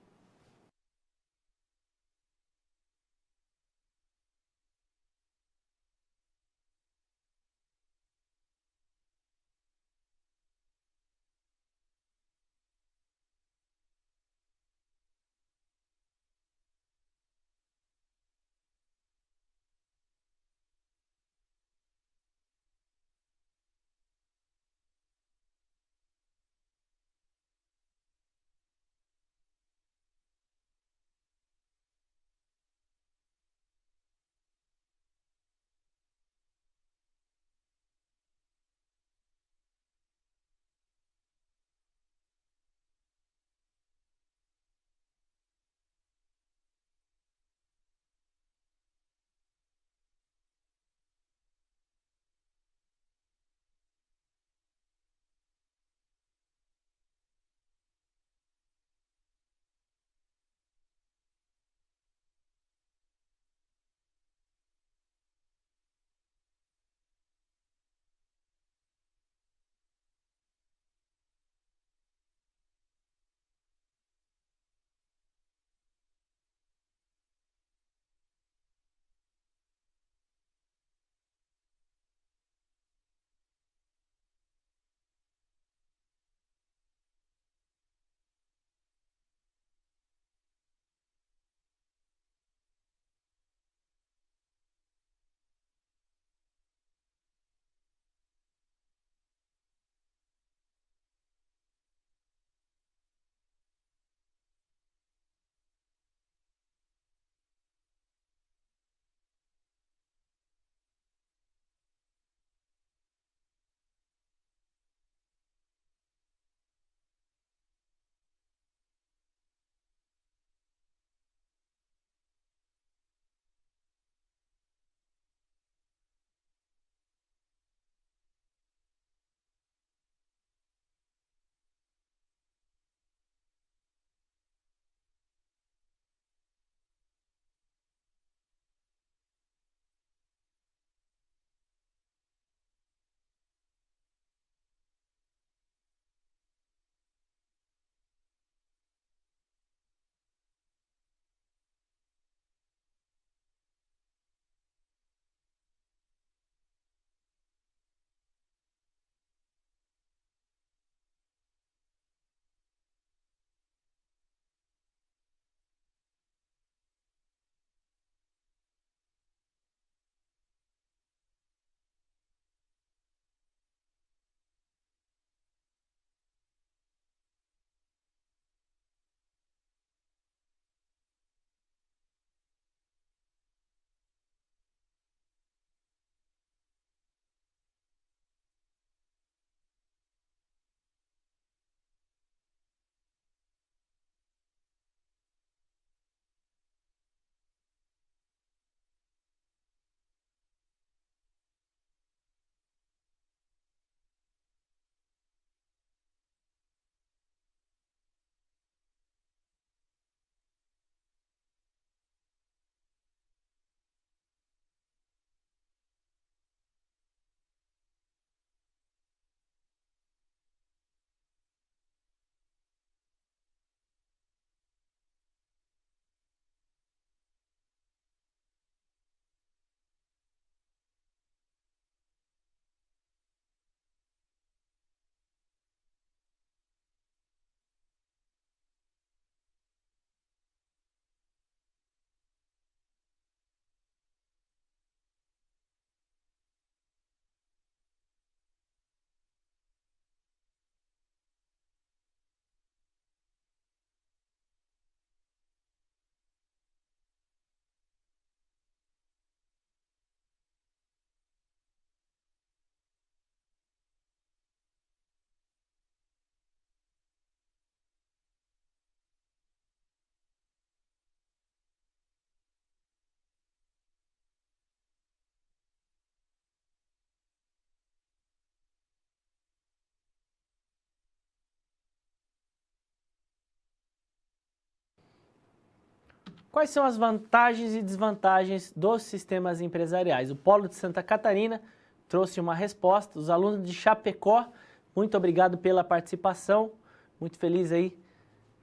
Quais são as vantagens e desvantagens dos sistemas empresariais? O Polo de Santa Catarina trouxe uma resposta. Os alunos de Chapecó, muito obrigado pela participação. Muito feliz aí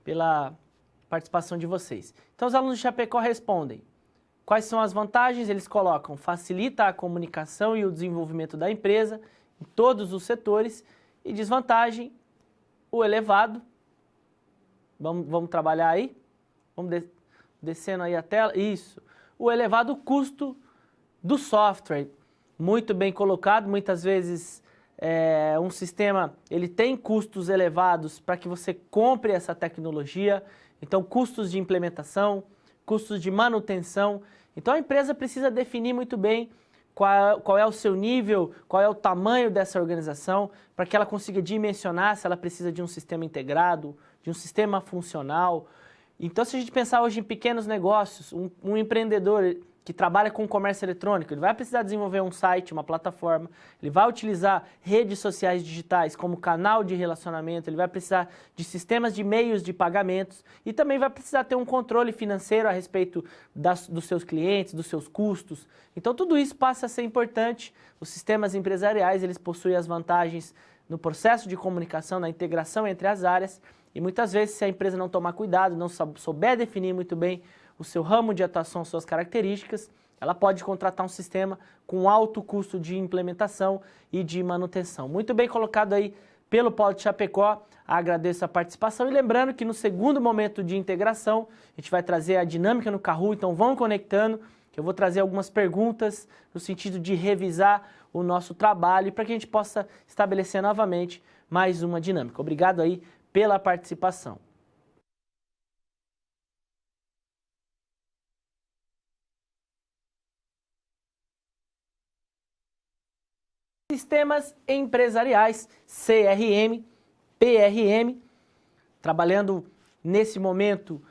pela participação de vocês. Então, os alunos de Chapecó respondem. Quais são as vantagens? Eles colocam: facilita a comunicação e o desenvolvimento da empresa em todos os setores. E desvantagem, o elevado. Vamos trabalhar aí? Vamos descendo aí a tela. Isso. O elevado custo do software. Muito bem colocado. Muitas vezes um sistema ele tem custos elevados para que você compre essa tecnologia. Então, custos de implementação, custos de manutenção. Então, a empresa precisa definir muito bem qual é o seu nível, qual é o tamanho dessa organização, para que ela consiga dimensionar se ela precisa de um sistema integrado, de um sistema funcional. Então, se a gente pensar hoje em pequenos negócios, um empreendedor que trabalha com comércio eletrônico, ele vai precisar desenvolver um site, uma plataforma, ele vai utilizar redes sociais digitais como canal de relacionamento, ele vai precisar de sistemas de meios de pagamentos e também vai precisar ter um controle financeiro a respeito dos seus clientes, dos seus custos. Então, tudo isso passa a ser importante. Os sistemas empresariais, eles possuem as vantagens no processo de comunicação, na integração entre as áreas e muitas vezes, se a empresa não tomar cuidado, não souber definir muito bem o seu ramo de atuação, suas características, ela pode contratar um sistema com alto custo de implementação e de manutenção. Muito bem colocado aí pelo Polo de Chapecó, agradeço a participação e lembrando que no segundo momento de integração, a gente vai trazer a dinâmica no Kahoot, então vão conectando, que eu vou trazer algumas perguntas no sentido de revisar o nosso trabalho para que a gente possa estabelecer novamente mais uma dinâmica. Obrigado aí pela participação. Sistemas empresariais, CRM, PRM, trabalhando nesse momento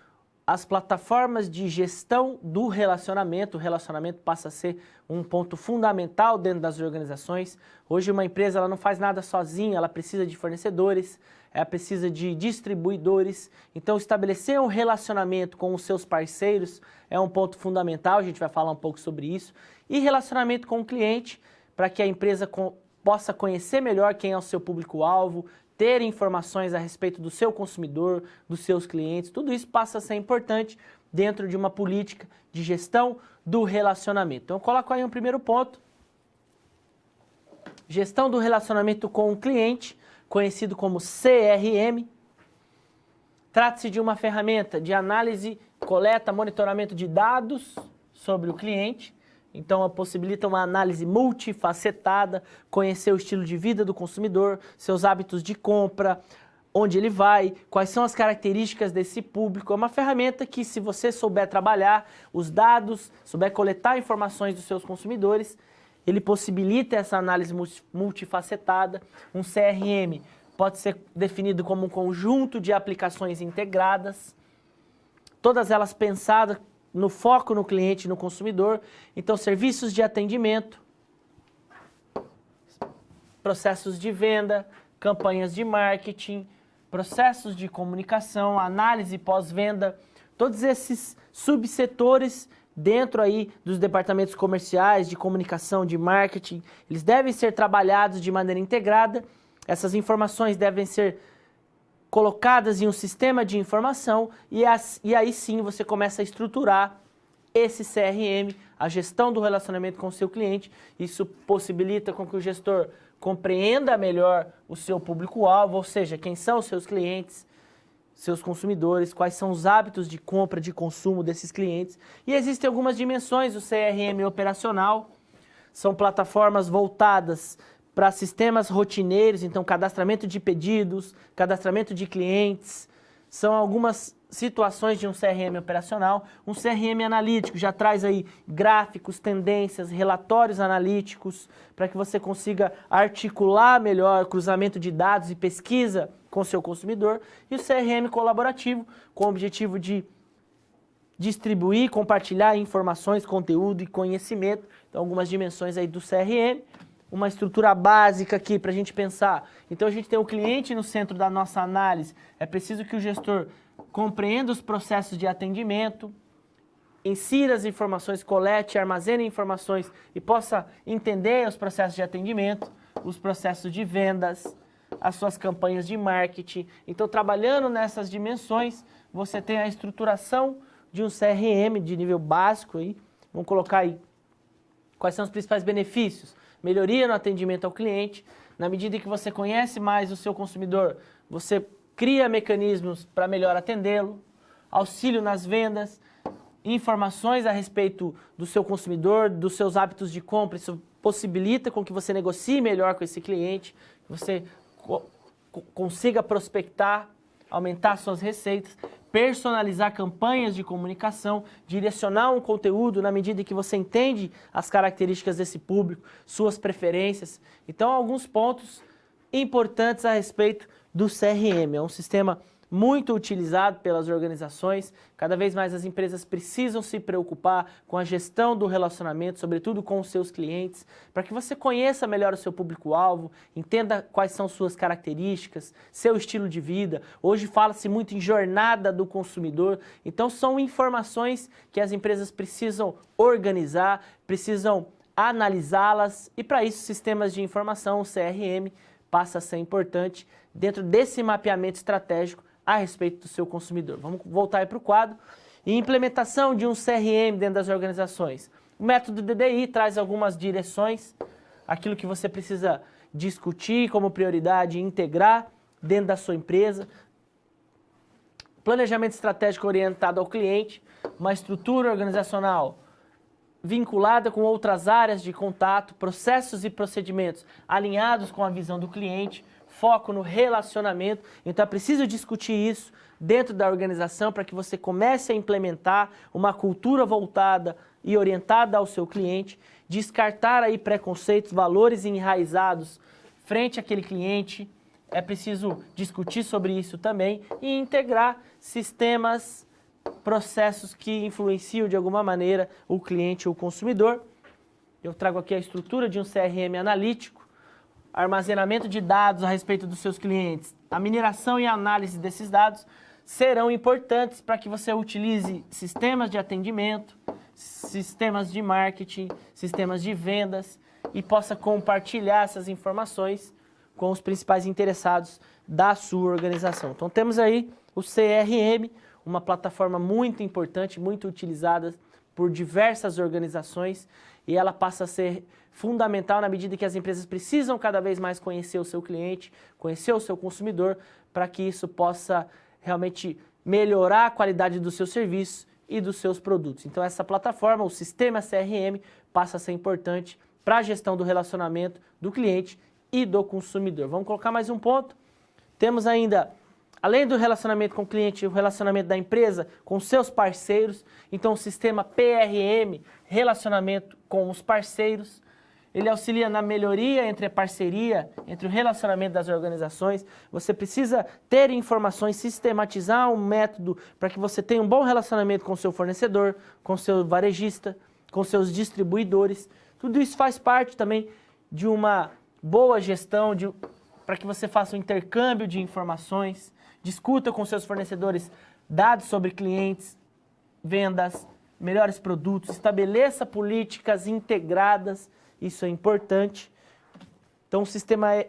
as plataformas de gestão do relacionamento. O relacionamento passa a ser um ponto fundamental dentro das organizações. Hoje uma empresa ela não faz nada sozinha, ela precisa de fornecedores, ela precisa de distribuidores. Então estabelecer um relacionamento com os seus parceiros é um ponto fundamental, a gente vai falar um pouco sobre isso. E relacionamento com o cliente, para que a empresa possa conhecer melhor quem é o seu público-alvo, ter informações a respeito do seu consumidor, dos seus clientes, tudo isso passa a ser importante dentro de uma política de gestão do relacionamento. Então, eu coloco aí um primeiro ponto, gestão do relacionamento com o cliente, conhecido como CRM. Trata-se de uma ferramenta de análise, coleta, monitoramento de dados sobre o cliente. Então, possibilita uma análise multifacetada, conhecer o estilo de vida do consumidor, seus hábitos de compra, onde ele vai, quais são as características desse público. É uma ferramenta que, se você souber trabalhar os dados, souber coletar informações dos seus consumidores, ele possibilita essa análise multifacetada. Um CRM pode ser definido como um conjunto de aplicações integradas, todas elas pensadas no foco no cliente e no consumidor. Então, serviços de atendimento, processos de venda, campanhas de marketing, processos de comunicação, análise pós-venda, todos esses subsetores dentro aí dos departamentos comerciais, de comunicação, de marketing, eles devem ser trabalhados de maneira integrada. Essas informações devem ser colocadas em um sistema de informação e aí sim você começa a estruturar esse CRM, a gestão do relacionamento com o seu cliente. Isso possibilita com que o gestor compreenda melhor o seu público-alvo, ou seja, quem são os seus clientes, seus consumidores, quais são os hábitos de compra, de consumo desses clientes. E existem algumas dimensões do CRM operacional, são plataformas voltadas para sistemas rotineiros, então cadastramento de pedidos, cadastramento de clientes, são algumas situações de um CRM operacional. Um CRM analítico já traz aí gráficos, tendências, relatórios analíticos, para que você consiga articular melhor cruzamento de dados e pesquisa com o seu consumidor. E o CRM colaborativo, com o objetivo de distribuir, compartilhar informações, conteúdo e conhecimento. Então, algumas dimensões aí do CRM. Uma estrutura básica aqui para a gente pensar. Então, a gente tem o cliente no centro da nossa análise. É preciso que o gestor compreenda os processos de atendimento, insira as informações, colete, armazene informações e possa entender os processos de atendimento, os processos de vendas, as suas campanhas de marketing. Então, trabalhando nessas dimensões, você tem a estruturação de um CRM de nível básico aí. Vamos colocar aí quais são os principais benefícios. Melhoria no atendimento ao cliente. Na medida em que você conhece mais o seu consumidor, você cria mecanismos para melhor atendê-lo. Auxílio nas vendas, informações a respeito do seu consumidor, dos seus hábitos de compra. Isso possibilita com que você negocie melhor com esse cliente, que você consiga prospectar, aumentar suas receitas, personalizar campanhas de comunicação, direcionar um conteúdo na medida em que você entende as características desse público, suas preferências. Então, alguns pontos importantes a respeito do CRM. É um sistema muito utilizado pelas organizações. Cada vez mais as empresas precisam se preocupar com a gestão do relacionamento, sobretudo com os seus clientes, para que você conheça melhor o seu público-alvo, entenda quais são suas características, seu estilo de vida. Hoje fala-se muito em jornada do consumidor, então são informações que as empresas precisam organizar, precisam analisá-las e para isso sistemas de informação, o CRM, passa a ser importante dentro desse mapeamento estratégico a respeito do seu consumidor. Vamos voltar aí para o quadro. E implementação de um CRM dentro das organizações. O método DDI traz algumas direções, aquilo que você precisa discutir como prioridade e integrar dentro da sua empresa. Planejamento estratégico orientado ao cliente, uma estrutura organizacional vinculada com outras áreas de contato, processos e procedimentos alinhados com a visão do cliente, foco no relacionamento. Então é preciso discutir isso dentro da organização para que você comece a implementar uma cultura voltada e orientada ao seu cliente, descartar aí preconceitos, valores enraizados frente àquele cliente. É preciso discutir sobre isso também e integrar sistemas, processos que influenciam de alguma maneira o cliente ou o consumidor. Eu trago aqui a estrutura de um CRM analítico, armazenamento de dados a respeito dos seus clientes, a mineração e a análise desses dados serão importantes para que você utilize sistemas de atendimento, sistemas de marketing, sistemas de vendas e possa compartilhar essas informações com os principais interessados da sua organização. Então temos aí o CRM, uma plataforma muito importante, muito utilizada por diversas organizações e ela passa a ser fundamental na medida que as empresas precisam cada vez mais conhecer o seu cliente, conhecer o seu consumidor, para que isso possa realmente melhorar a qualidade do seu serviço e dos seus produtos. Então essa plataforma, o sistema CRM, passa a ser importante para a gestão do relacionamento do cliente e do consumidor. Vamos colocar mais um ponto. Temos ainda, além do relacionamento com o cliente, o relacionamento da empresa com seus parceiros. Então o sistema PRM, relacionamento com os parceiros, ele auxilia na melhoria entre a parceria, entre o relacionamento das organizações. Você precisa ter informações, sistematizar um método para que você tenha um bom relacionamento com o seu fornecedor, com o seu varejista, com seus distribuidores. Tudo isso faz parte também de uma boa gestão, para que você faça um intercâmbio de informações, discuta com seus fornecedores dados sobre clientes, vendas, melhores produtos, estabeleça políticas integradas. Isso é importante. Então, o sistema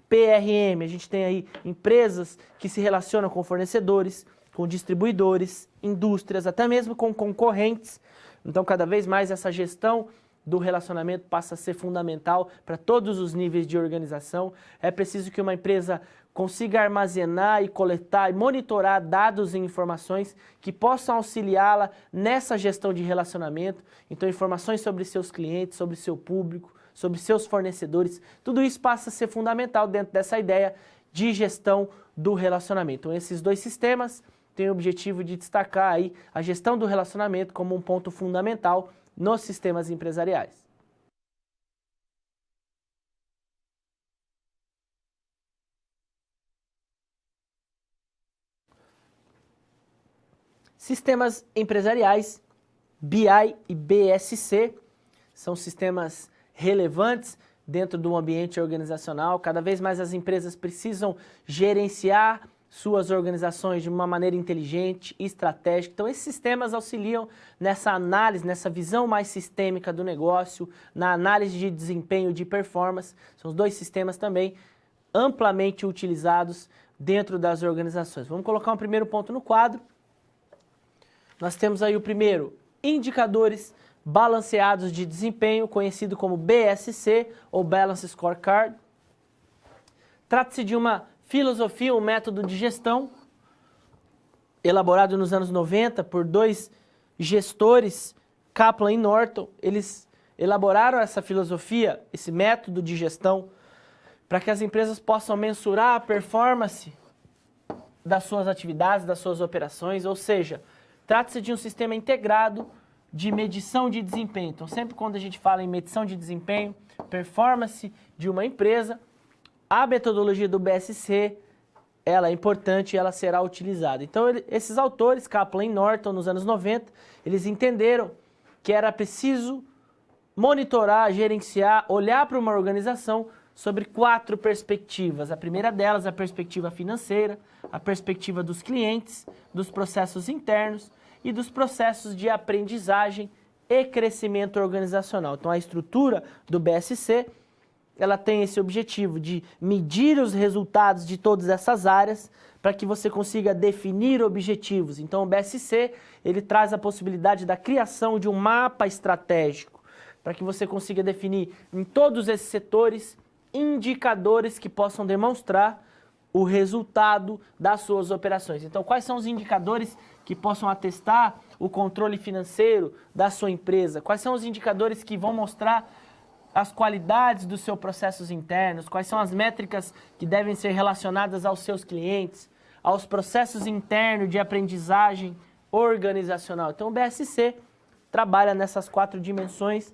PRM, a gente tem aí empresas que se relacionam com fornecedores, com distribuidores, indústrias, até mesmo com concorrentes. Então, cada vez mais essa gestão do relacionamento passa a ser fundamental para todos os níveis de organização. É preciso que uma empresa consiga armazenar e coletar e monitorar dados e informações que possam auxiliá-la nessa gestão de relacionamento. Então, informações sobre seus clientes, sobre seu público, sobre seus fornecedores, tudo isso passa a ser fundamental dentro dessa ideia de gestão do relacionamento. Então, esses dois sistemas têm o objetivo de destacar aí a gestão do relacionamento como um ponto fundamental nos sistemas empresariais. Sistemas empresariais, BI e BSC, são sistemas relevantes dentro do ambiente organizacional. Cada vez mais as empresas precisam gerenciar suas organizações de uma maneira inteligente e estratégica. Então, esses sistemas auxiliam nessa análise, nessa visão mais sistêmica do negócio, na análise de desempenho, de performance. São os dois sistemas também amplamente utilizados dentro das organizações. Vamos colocar um primeiro ponto no quadro. Nós temos aí o primeiro, indicadores balanceados de desempenho, conhecido como BSC, ou Balance Scorecard. Trata-se de uma filosofia, um método de gestão, elaborado nos anos 90 por dois gestores, Kaplan e Norton. Eles elaboraram essa filosofia, esse método de gestão, para que as empresas possam mensurar a performance das suas atividades, das suas operações, ou seja, trata-se de um sistema integrado de medição de desempenho. Então, sempre quando a gente fala em medição de desempenho, performance de uma empresa, a metodologia do BSC, ela é importante e ela será utilizada. Então, esses autores, Kaplan e Norton, nos anos 90, eles entenderam que era preciso monitorar, gerenciar, olhar para uma organização sobre 4 perspectivas. A primeira delas, a perspectiva financeira, a perspectiva dos clientes, dos processos internos e dos processos de aprendizagem e crescimento organizacional. Então, a estrutura do BSC, ela tem esse objetivo de medir os resultados de todas essas áreas para que você consiga definir objetivos. Então, o BSC, ele traz a possibilidade da criação de um mapa estratégico para que você consiga definir em todos esses setores indicadores que possam demonstrar o resultado das suas operações. Então, quais são os indicadores que possam atestar o controle financeiro da sua empresa? Quais são os indicadores que vão mostrar as qualidades dos seus processos internos? Quais são as métricas que devem ser relacionadas aos seus clientes, aos processos internos de aprendizagem organizacional? Então, o BSC trabalha nessas 4 dimensões.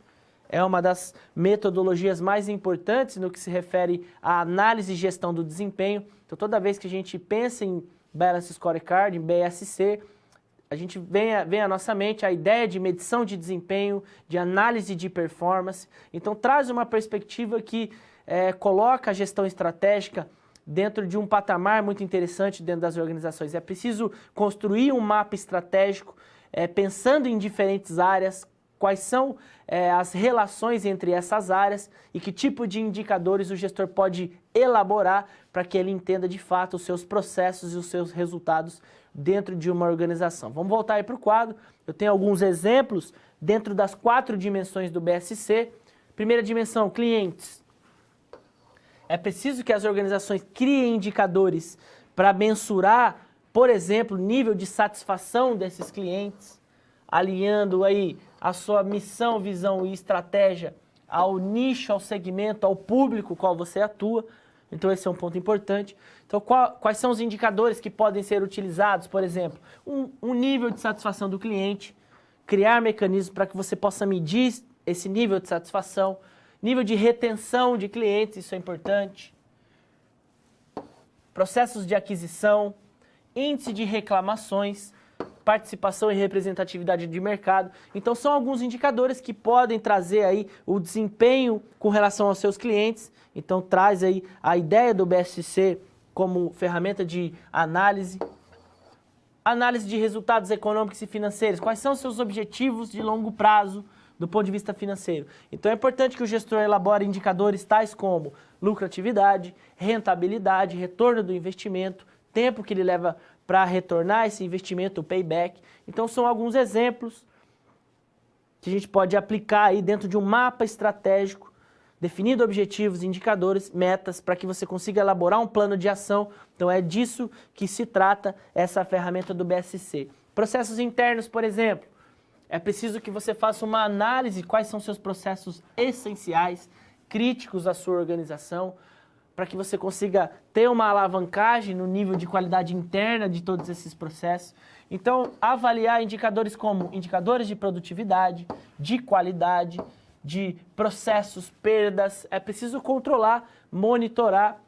É uma das metodologias mais importantes no que se refere à análise e gestão do desempenho. Então, toda vez que a gente pensa em Balance Scorecard, em BSC, a gente vem à nossa mente a ideia de medição de desempenho, de análise de performance. Então, traz uma perspectiva que coloca a gestão estratégica dentro de um patamar muito interessante dentro das organizações. É preciso construir um mapa estratégico, pensando em diferentes áreas, quais são as relações entre essas áreas e que tipo de indicadores o gestor pode elaborar para que ele entenda de fato os seus processos e os seus resultados dentro de uma organização. Vamos voltar aí para o quadro. Eu tenho alguns exemplos dentro das 4 dimensões do BSC. Primeira dimensão, clientes. É preciso que as organizações criem indicadores para mensurar, por exemplo, o nível de satisfação desses clientes, alinhando aí a sua missão, visão e estratégia ao nicho, ao segmento, ao público qual você atua. Então, esse é um ponto importante. Então, quais são os indicadores que podem ser utilizados? Por exemplo, um nível de satisfação do cliente, criar mecanismos para que você possa medir esse nível de satisfação, nível de retenção de clientes, isso é importante, processos de aquisição, índice de reclamações, participação e representatividade de mercado. Então, são alguns indicadores que podem trazer aí o desempenho com relação aos seus clientes. Então, traz aí a ideia do BSC como ferramenta de análise. Análise de resultados econômicos e financeiros. Quais são os seus objetivos de longo prazo do ponto de vista financeiro? Então, é importante que o gestor elabore indicadores tais como lucratividade, rentabilidade, retorno do investimento, tempo que ele leva para retornar esse investimento, o payback. Então, são alguns exemplos que a gente pode aplicar aí dentro de um mapa estratégico, definindo objetivos, indicadores, metas, para que você consiga elaborar um plano de ação. Então, é disso que se trata essa ferramenta do BSC. Processos internos, por exemplo. É preciso que você faça uma análise de quais são seus processos essenciais, críticos à sua organização, para que você consiga ter uma alavancagem no nível de qualidade interna de todos esses processos. Então, avaliar indicadores como indicadores de produtividade, de qualidade, de processos, perdas. É preciso controlar, monitorar,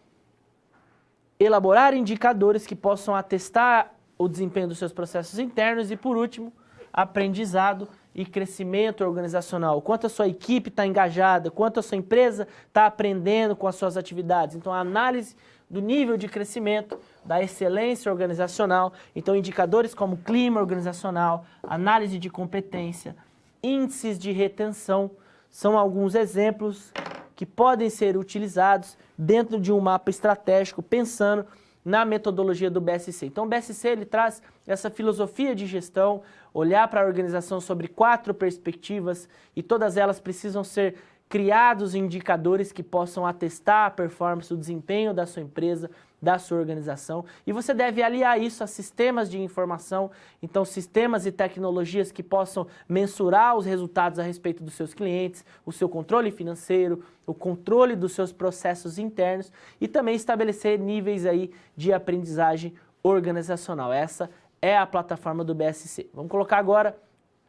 elaborar indicadores que possam atestar o desempenho dos seus processos internos e, por último, aprendizado e crescimento organizacional. Quanto a sua equipe está engajada, quanto a sua empresa está aprendendo com as suas atividades. Então, a análise do nível de crescimento, da excelência organizacional. Então, indicadores como clima organizacional, análise de competência, índices de retenção, são alguns exemplos que podem ser utilizados dentro de um mapa estratégico, pensando na metodologia do BSC. Então, o BSC ele traz essa filosofia de gestão, olhar para a organização sobre 4 perspectivas e todas elas precisam ser criados indicadores que possam atestar a performance, o desempenho da sua empresa, da sua organização. E você deve aliar isso a sistemas de informação, então sistemas e tecnologias que possam mensurar os resultados a respeito dos seus clientes, o seu controle financeiro, o controle dos seus processos internos e também estabelecer níveis aí de aprendizagem organizacional. Essa é a plataforma do BSC. Vamos colocar agora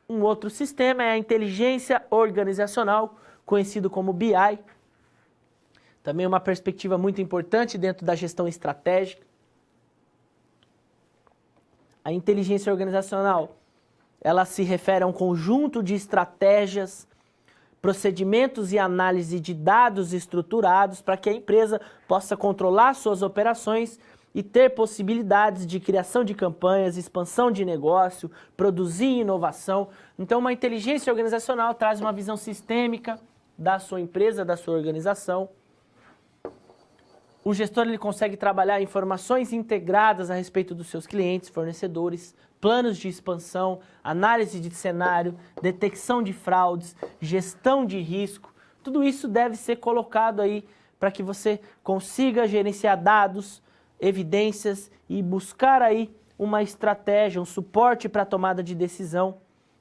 um outro sistema, é a inteligência organizacional, conhecido como BI, também uma perspectiva muito importante dentro da gestão estratégica. A inteligência organizacional, ela se refere a um conjunto de estratégias, procedimentos e análise de dados estruturados para que a empresa possa controlar suas operações e ter possibilidades de criação de campanhas, expansão de negócio, produzir inovação. Então, uma inteligência organizacional traz uma visão sistêmica da sua empresa, da sua organização. O gestor ele consegue trabalhar informações integradas a respeito dos seus clientes, fornecedores, planos de expansão, análise de cenário, detecção de fraudes, gestão de risco. Tudo isso deve ser colocado aí para que você consiga gerenciar dados, evidências e buscar aí uma estratégia, um suporte para a tomada de decisão.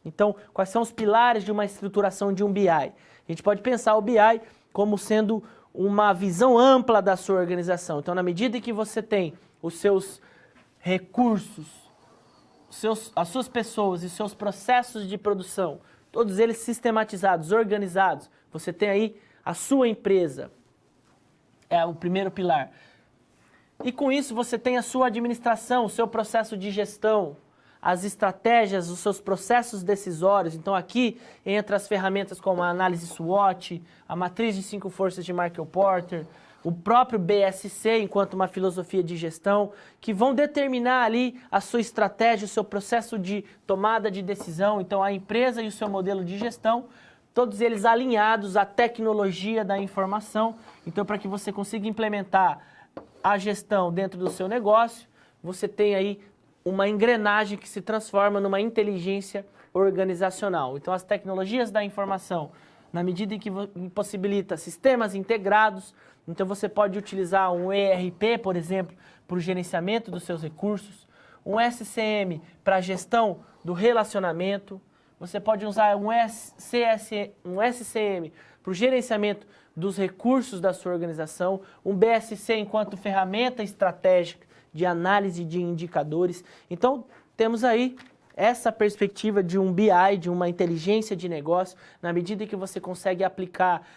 Então, quais são os pilares de uma estruturação de um BI? A gente pode pensar o BI como sendo uma visão ampla da sua organização. Então, na medida em que você tem os seus recursos, as suas pessoas e seus processos de produção, todos eles sistematizados, organizados, você tem aí a sua empresa, é o primeiro pilar. E com isso você tem a sua administração, o seu processo de gestão, as estratégias, os seus processos decisórios. Então aqui entra as ferramentas como a análise SWOT, a matriz de 5 forças de Michael Porter, o próprio BSC enquanto uma filosofia de gestão, que vão determinar ali a sua estratégia, o seu processo de tomada de decisão. Então a empresa e o seu modelo de gestão, todos eles alinhados à tecnologia da informação. Então para que você consiga implementar a gestão dentro do seu negócio, você tem aí uma engrenagem que se transforma numa inteligência organizacional. Então, as tecnologias da informação, na medida em que possibilita sistemas integrados, então você pode utilizar um ERP, por exemplo, para o gerenciamento dos seus recursos, um SCM para a gestão do relacionamento, você pode usar um SCM para o gerenciamento dos recursos da sua organização, um BSC enquanto ferramenta estratégica de análise de indicadores. Então, temos aí essa perspectiva de um BI, de uma inteligência de negócio, na medida em que você consegue aplicar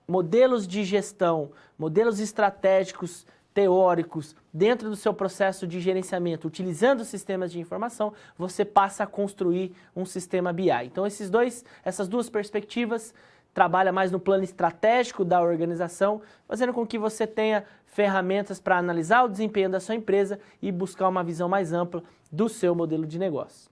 modelos de gestão, modelos estratégicos, teóricos, dentro do seu processo de gerenciamento, utilizando sistemas de informação, você passa a construir um sistema BI. Então, essas duas perspectivas trabalha mais no plano estratégico da organização, fazendo com que você tenha ferramentas para analisar o desempenho da sua empresa e buscar uma visão mais ampla do seu modelo de negócio.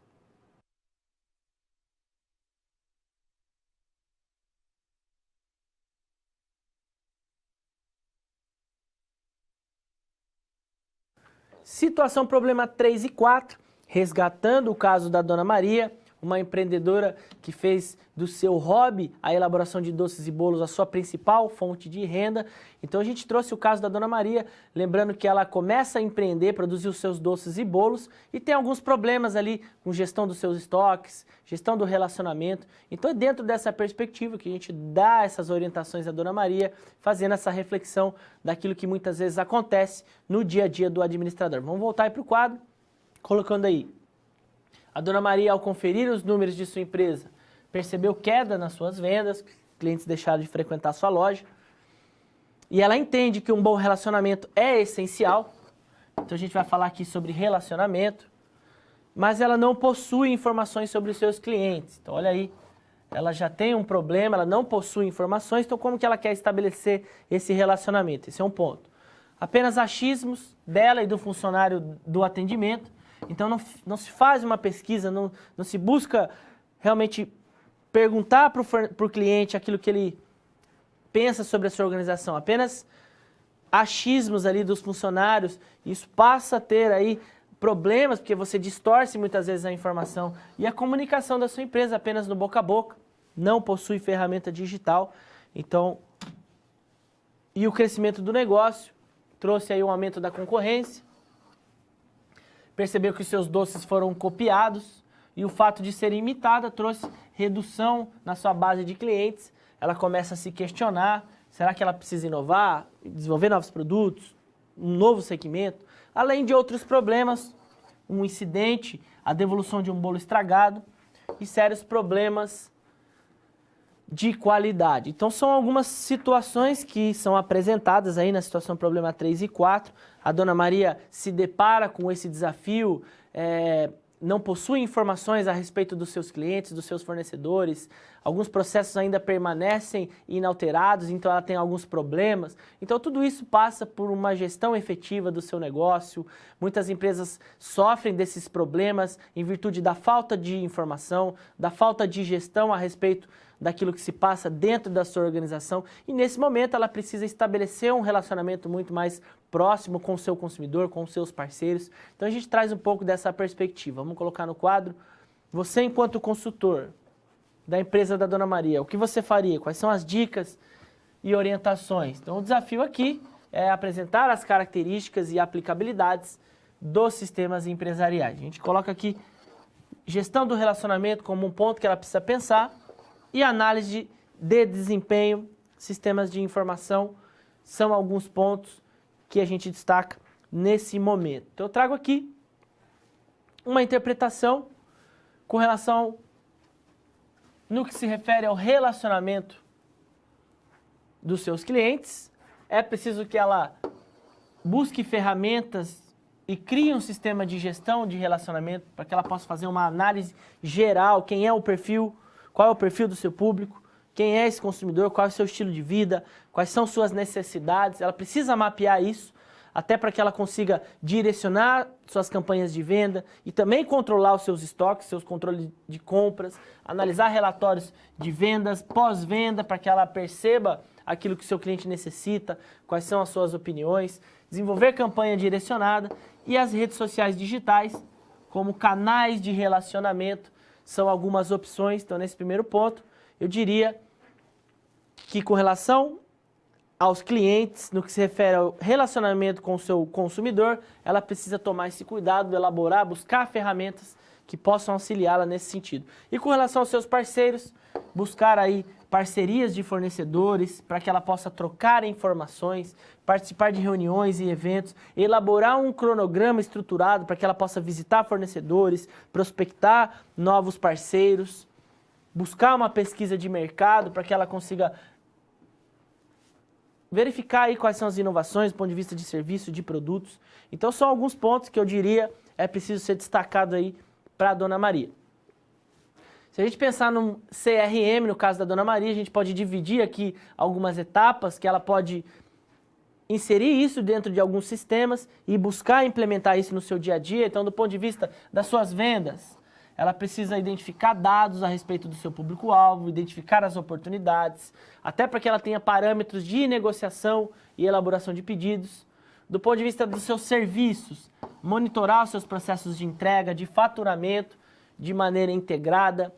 Situação problema 3 e 4, resgatando o caso da Dona Maria, uma empreendedora que fez do seu hobby a elaboração de doces e bolos a sua principal fonte de renda. Então a gente trouxe o caso da Dona Maria, lembrando que ela começa a empreender, produzir os seus doces e bolos e tem alguns problemas ali com gestão dos seus estoques, gestão do relacionamento. Então é dentro dessa perspectiva que a gente dá essas orientações à Dona Maria, fazendo essa reflexão daquilo que muitas vezes acontece no dia a dia do administrador. Vamos voltar aí para o quadro, colocando aí. A Dona Maria, ao conferir os números de sua empresa, percebeu queda nas suas vendas, clientes deixaram de frequentar sua loja, e ela entende que um bom relacionamento é essencial, então a gente vai falar aqui sobre relacionamento, mas ela não possui informações sobre os seus clientes. Então olha aí, ela já tem um problema, ela não possui informações, então como que ela quer estabelecer esse relacionamento? Esse é um ponto. apenas achismos dela e do funcionário do atendimento. Então não se faz uma pesquisa, não se busca realmente perguntar para o cliente aquilo que ele pensa sobre a sua organização, apenas achismos ali dos funcionários. Isso passa a ter aí problemas, porque você distorce muitas vezes a informação. E a comunicação da sua empresa apenas no boca a boca, não possui ferramenta digital. Então, e o crescimento do negócio trouxe aí um aumento da concorrência, percebeu que os seus doces foram copiados, e o fato de ser imitada trouxe redução na sua base de clientes. Ela começa a se questionar, será que ela precisa inovar, desenvolver novos produtos, um novo segmento? Além de outros problemas, um incidente, a devolução de um bolo estragado e sérios problemas de qualidade. Então são algumas situações que são apresentadas aí na situação problema 3 e 4. A Dona Maria se depara com esse desafio, não possui informações a respeito dos seus clientes, dos seus fornecedores, alguns processos ainda permanecem inalterados, então ela tem alguns problemas. Então tudo isso passa por uma gestão efetiva do seu negócio. Muitas empresas sofrem desses problemas em virtude da falta de informação, da falta de gestão a respeito daquilo que se passa dentro da sua organização, e nesse momento ela precisa estabelecer um relacionamento muito mais próximo com o seu consumidor, com os seus parceiros. Então a gente traz um pouco dessa perspectiva. Vamos colocar no quadro. Você, enquanto consultor da empresa da Dona Maria, o que você faria? Quais são as dicas e orientações? Então o desafio aqui é apresentar as características e aplicabilidades dos sistemas empresariais. A gente coloca aqui gestão do relacionamento como um ponto que ela precisa pensar, e análise de desempenho, sistemas de informação, são alguns pontos que a gente destaca nesse momento. Então eu trago aqui uma interpretação com relação no que se refere ao relacionamento dos seus clientes. É preciso que ela busque ferramentas e crie um sistema de gestão de relacionamento para que ela possa fazer uma análise geral, quem é o perfil, qual é o perfil do seu público, quem é esse consumidor, qual é o seu estilo de vida, quais são suas necessidades. Ela precisa mapear isso, até para que ela consiga direcionar suas campanhas de venda e também controlar os seus estoques, seus controles de compras, analisar relatórios de vendas, pós-venda, para que ela perceba aquilo que o seu cliente necessita, quais são as suas opiniões, desenvolver campanha direcionada, e as redes sociais digitais como canais de relacionamento são algumas opções. Então, nesse primeiro ponto, eu diria que com relação aos clientes, no que se refere ao relacionamento com o seu consumidor, ela precisa tomar esse cuidado, elaborar, buscar ferramentas que possam auxiliá-la nesse sentido. E com relação aos seus parceiros, buscar aí parcerias de fornecedores para que ela possa trocar informações, participar de reuniões e eventos, elaborar um cronograma estruturado para que ela possa visitar fornecedores, prospectar novos parceiros, buscar uma pesquisa de mercado para que ela consiga verificar aí quais são as inovações do ponto de vista de serviço, de produtos. Então são alguns pontos que eu diria é preciso ser destacado aí para a Dona Maria. Se a gente pensar num CRM, no caso da Dona Maria, a gente pode dividir aqui algumas etapas que ela pode inserir isso dentro de alguns sistemas e buscar implementar isso no seu dia a dia. Então, do ponto de vista das suas vendas, ela precisa identificar dados a respeito do seu público-alvo, identificar as oportunidades, até para que ela tenha parâmetros de negociação e elaboração de pedidos. Do ponto de vista dos seus serviços, monitorar os seus processos de entrega, de faturamento, de maneira integrada.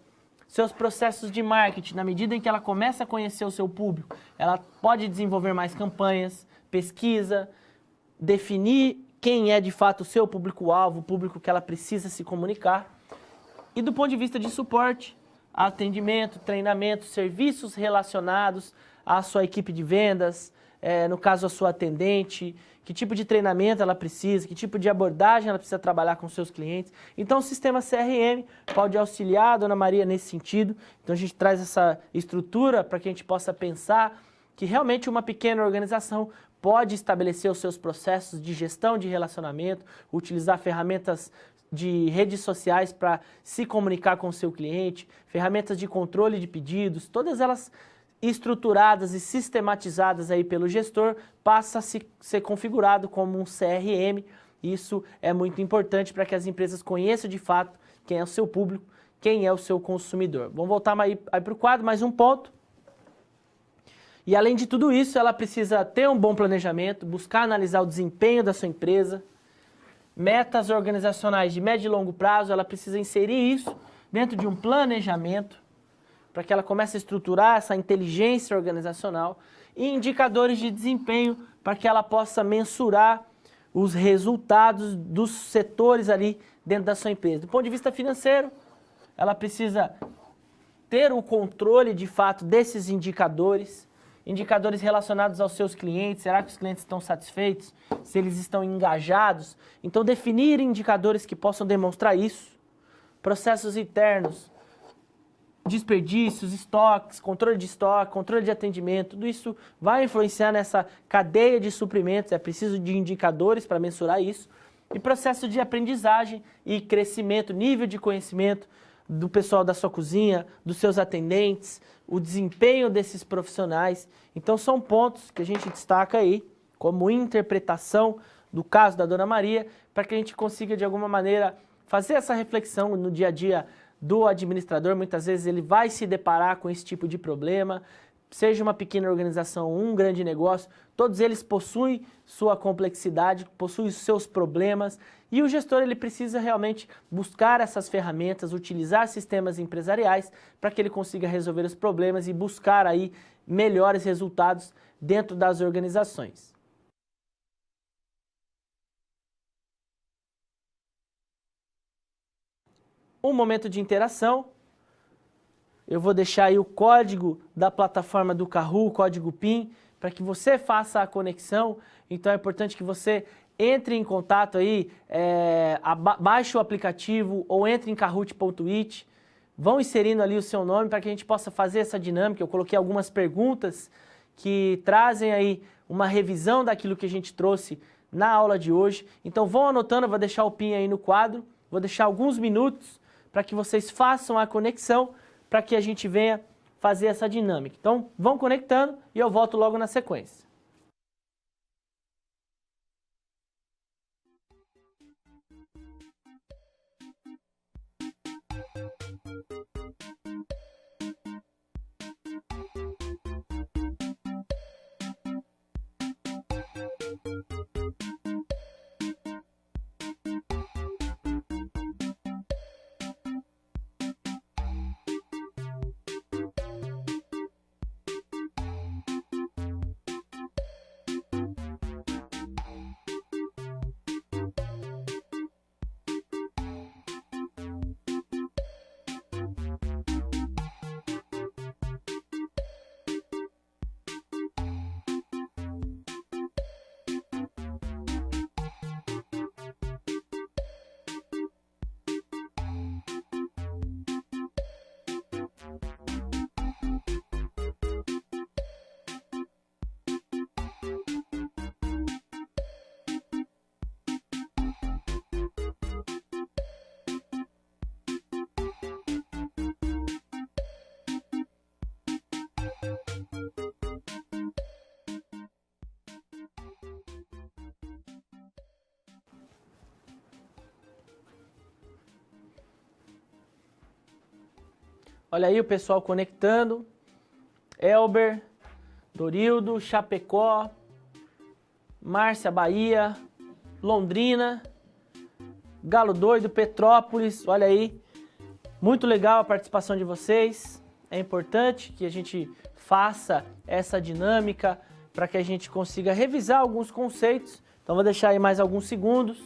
Seus processos de marketing, na medida em que ela começa a conhecer o seu público, ela pode desenvolver mais campanhas, pesquisa, definir quem é de fato o seu público-alvo, o público que ela precisa se comunicar. E do ponto de vista de suporte, atendimento, treinamento, serviços relacionados à sua equipe de vendas, no caso a sua atendente, que tipo de treinamento ela precisa, que tipo de abordagem ela precisa trabalhar com seus clientes. Então o sistema CRM pode auxiliar a Dona Maria nesse sentido. Então a gente traz essa estrutura para que a gente possa pensar que realmente uma pequena organização pode estabelecer os seus processos de gestão de relacionamento, utilizar ferramentas de redes sociais para se comunicar com o seu cliente, ferramentas de controle de pedidos, todas elas estruturadas e sistematizadas aí pelo gestor, passa a ser configurado como um CRM. Isso é muito importante para que as empresas conheçam de fato quem é o seu público, quem é o seu consumidor. Vamos voltar aí para o quadro, mais um ponto. E além de tudo isso, ela precisa ter um bom planejamento, buscar analisar o desempenho da sua empresa, metas organizacionais de médio e longo prazo, ela precisa inserir isso dentro de um planejamento, para que ela comece a estruturar essa inteligência organizacional e indicadores de desempenho para que ela possa mensurar os resultados dos setores ali dentro da sua empresa. Do ponto de vista financeiro, ela precisa ter o controle de fato desses indicadores, indicadores relacionados aos seus clientes, será que os clientes estão satisfeitos, se eles estão engajados? Então definir indicadores que possam demonstrar isso, processos internos, desperdícios, estoques, controle de estoque, controle de atendimento, tudo isso vai influenciar nessa cadeia de suprimentos, é preciso de indicadores para mensurar isso, e processo de aprendizagem e crescimento, nível de conhecimento do pessoal da sua cozinha, dos seus atendentes, o desempenho desses profissionais. Então são pontos que a gente destaca aí como interpretação do caso da Dona Maria, para que a gente consiga de alguma maneira fazer essa reflexão no dia a dia do administrador. Muitas vezes ele vai se deparar com esse tipo de problema, seja uma pequena organização, um grande negócio, todos eles possuem sua complexidade, possuem os seus problemas, e o gestor ele precisa realmente buscar essas ferramentas, utilizar sistemas empresariais para que ele consiga resolver os problemas e buscar aí melhores resultados dentro das organizações. Um momento de interação. Eu vou deixar aí o código da plataforma do Kahoot, o código PIN, para que você faça a conexão. Então é importante que você entre em contato aí, baixe o aplicativo ou entre em kahoot.it, vão inserindo ali o seu nome para que a gente possa fazer essa dinâmica. Eu coloquei algumas perguntas que trazem aí uma revisão daquilo que a gente trouxe na aula de hoje. Então vão anotando, eu vou deixar o PIN aí no quadro, vou deixar alguns minutos para que vocês façam a conexão, para que a gente venha fazer essa dinâmica. Então, vão conectando e eu volto logo na sequência. Olha aí o pessoal conectando. Elber, Dorildo, Chapecó, Márcia, Bahia, Londrina, Galo Doido, Petrópolis. Olha aí, muito legal a participação de vocês. É importante que a gente faça essa dinâmica para que a gente consiga revisar alguns conceitos. Então vou deixar aí mais alguns segundos.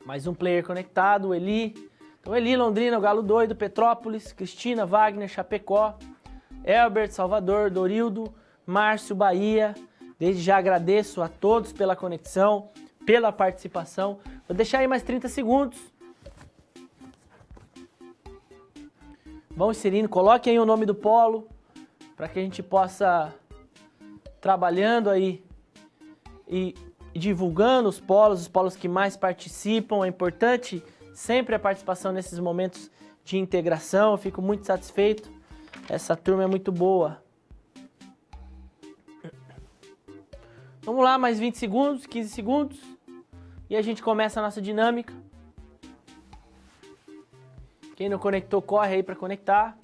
Mais um player conectado, o Eli. Então, Eli, Londrina, o Galo Doido, Petrópolis, Cristina, Wagner, Chapecó, Elbert, Salvador, Dorildo, Márcio, Bahia. Desde já agradeço a todos pela conexão, pela participação. Vou deixar aí mais 30 segundos. Vão inserindo, coloquem aí o nome do polo, para que a gente possa trabalhando aí e divulgando os polos que mais participam. É importante sempre a participação nesses momentos de integração, eu fico muito satisfeito. Essa turma é muito boa. Vamos lá, mais 20 segundos, 15 segundos. E a gente começa a nossa dinâmica. Quem não conectou, corre aí para conectar.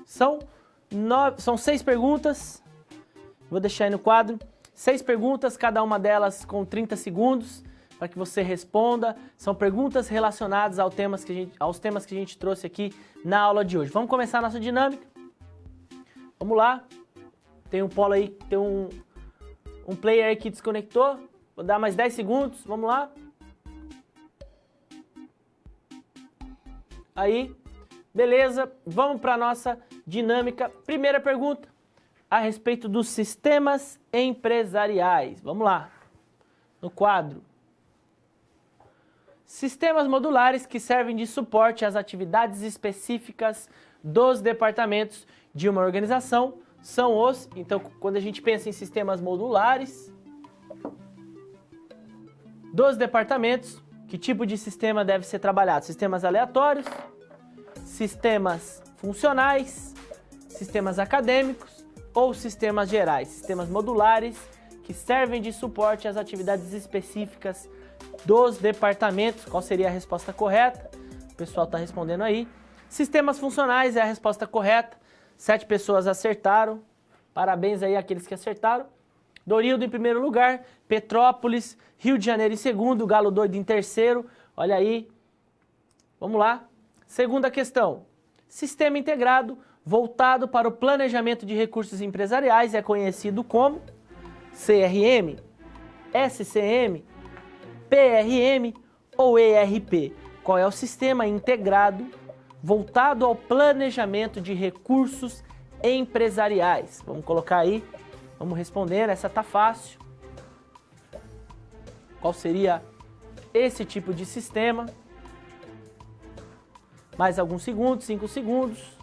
São 6 perguntas. Vou deixar aí no quadro. 6 perguntas, cada uma delas com 30 segundos para que você responda. São perguntas relacionadas aos temas que a gente trouxe aqui na aula de hoje. Vamos começar a nossa dinâmica. Vamos lá. Tem um polo aí, tem um player aí que desconectou. Vou dar mais 10 segundos. Vamos lá. Aí, beleza. Vamos para a nossa dinâmica. Primeira pergunta, a respeito dos sistemas empresariais. Vamos lá. No quadro. Sistemas modulares que servem de suporte às atividades específicas dos departamentos de uma organização são os... Então, quando a gente pensa em sistemas modulares dos departamentos, que tipo de sistema deve ser trabalhado? Sistemas aleatórios, sistemas funcionais, sistemas acadêmicos ou sistemas gerais? Sistemas modulares que servem de suporte às atividades específicas dos departamentos. Qual seria a resposta correta? O pessoal está respondendo aí. Sistemas funcionais é a resposta correta. 7 pessoas acertaram. Parabéns aí àqueles que acertaram. Dorildo em primeiro lugar, Petrópolis, Rio de Janeiro em segundo, Galo Doido em terceiro. Olha aí. Vamos lá. Segunda questão. Sistema integrado voltado para o planejamento de recursos empresariais é conhecido como CRM, SCM, PRM ou ERP. Qual é o sistema integrado voltado ao planejamento de recursos empresariais? Vamos colocar aí, vamos responder, essa tá fácil. Qual seria esse tipo de sistema? Mais alguns segundos, 5 segundos.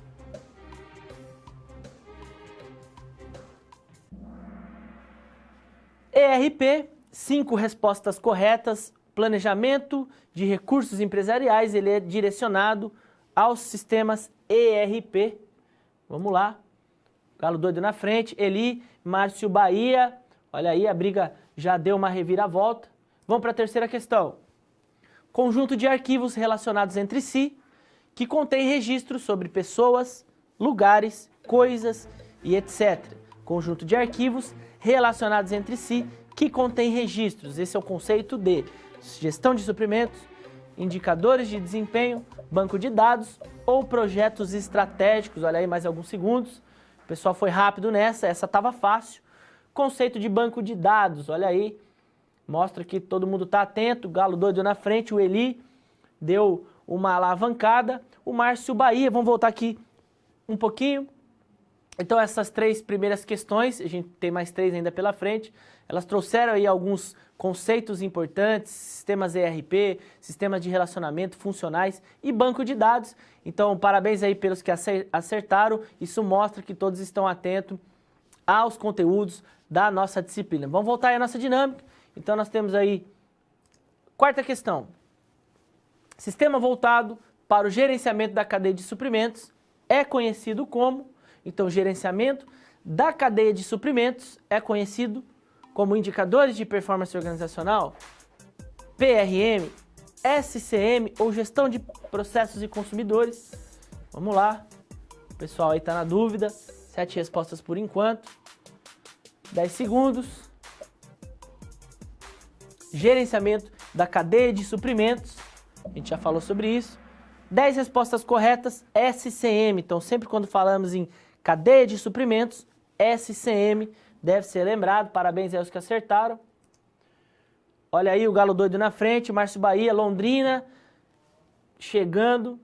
ERP, 5 respostas corretas. Planejamento de recursos empresariais, ele é direcionado aos sistemas ERP. Vamos lá. Galo Doido na frente. Eli, Márcio Bahia. Olha aí, a briga já deu uma reviravolta. Vamos para a terceira questão. Conjunto de arquivos relacionados entre si, que contém registros sobre pessoas, lugares, coisas e etc. Conjunto de arquivos relacionados entre si, que contém registros. Esse é o conceito de gestão de suprimentos, indicadores de desempenho, banco de dados ou projetos estratégicos. Olha aí, mais alguns segundos. O pessoal foi rápido nessa, essa estava fácil. Conceito de banco de dados, olha aí. Mostra que todo mundo está atento. Galo Doido na frente, o Eli deu uma alavancada. O Márcio Bahia, vamos voltar aqui um pouquinho. Então essas 3 primeiras questões, a gente tem mais 3 ainda pela frente, elas trouxeram aí alguns conceitos importantes, sistemas ERP, sistemas de relacionamento funcionais e banco de dados. Então parabéns aí pelos que acertaram, isso mostra que todos estão atentos aos conteúdos da nossa disciplina. Vamos voltar aí à nossa dinâmica. Então nós temos aí, quarta questão, sistema voltado para o gerenciamento da cadeia de suprimentos é conhecido como... Então, gerenciamento da cadeia de suprimentos é conhecido como indicadores de performance organizacional, PRM, SCM ou gestão de processos e consumidores. Vamos lá, o pessoal aí está na dúvida, 7 respostas por enquanto, 10 segundos. Gerenciamento da cadeia de suprimentos, a gente já falou sobre isso. 10 respostas corretas, SCM. Então, sempre quando falamos em cadeia de suprimentos, SCM deve ser lembrado. Parabéns aos que acertaram. Olha aí o Galo Doido na frente, Márcio Bahia, Londrina, chegando.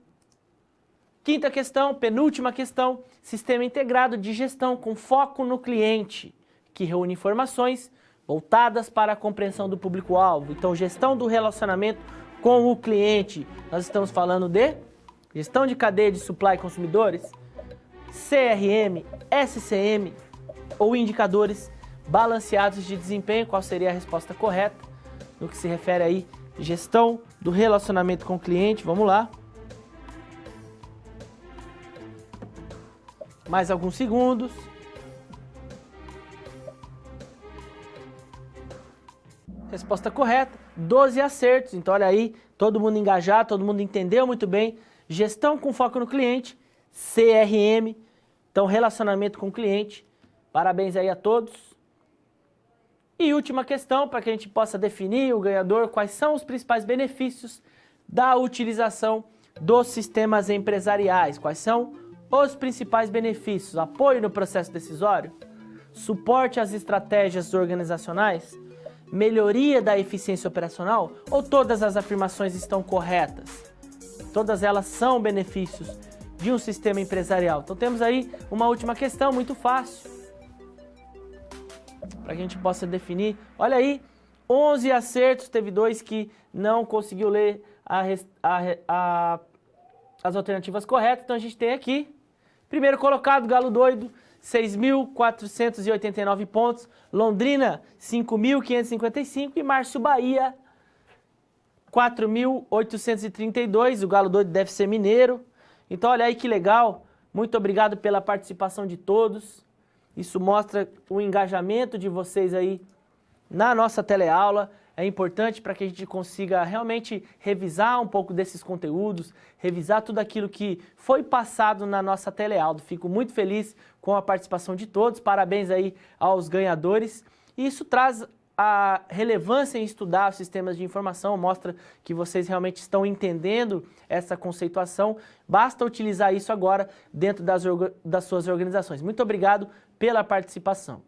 Quinta questão, penúltima questão, sistema integrado de gestão com foco no cliente, que reúne informações voltadas para a compreensão do público-alvo. Então, gestão do relacionamento com o cliente. Nós estamos falando de gestão de cadeia de supply e consumidores, CRM, SCM ou indicadores balanceados de desempenho. Qual seria a resposta correta no que se refere aí gestão do relacionamento com o cliente? Vamos lá. Mais alguns segundos. Resposta correta, 12 acertos. Então, olha aí, todo mundo engajado, todo mundo entendeu muito bem. Gestão com foco no cliente, CRM, então relacionamento com o cliente. Parabéns aí a todos. E última questão, para que a gente possa definir o ganhador, quais são os principais benefícios da utilização dos sistemas empresariais? Quais são os principais benefícios? Apoio no processo decisório? Suporte às estratégias organizacionais? Melhoria da eficiência operacional? Ou todas as afirmações estão corretas? Todas elas são benefícios de um sistema empresarial. Então temos aí uma última questão muito fácil, para que a gente possa definir. Olha aí, 11 acertos, teve 2 que não conseguiu ler as alternativas corretas. Então a gente tem aqui, primeiro colocado, Galo Doido, 6.489 pontos, Londrina 5.555 e Márcio Bahia 4.832, o Galo Doido deve ser mineiro. Então olha aí que legal, muito obrigado pela participação de todos, isso mostra o engajamento de vocês aí na nossa teleaula. É importante para que a gente consiga realmente revisar um pouco desses conteúdos, revisar tudo aquilo que foi passado na nossa teleaula. Fico muito feliz com a participação de todos, parabéns aí aos ganhadores. E isso traz a relevância em estudar os sistemas de informação, mostra que vocês realmente estão entendendo essa conceituação. Basta utilizar isso agora dentro das suas organizações. Muito obrigado pela participação.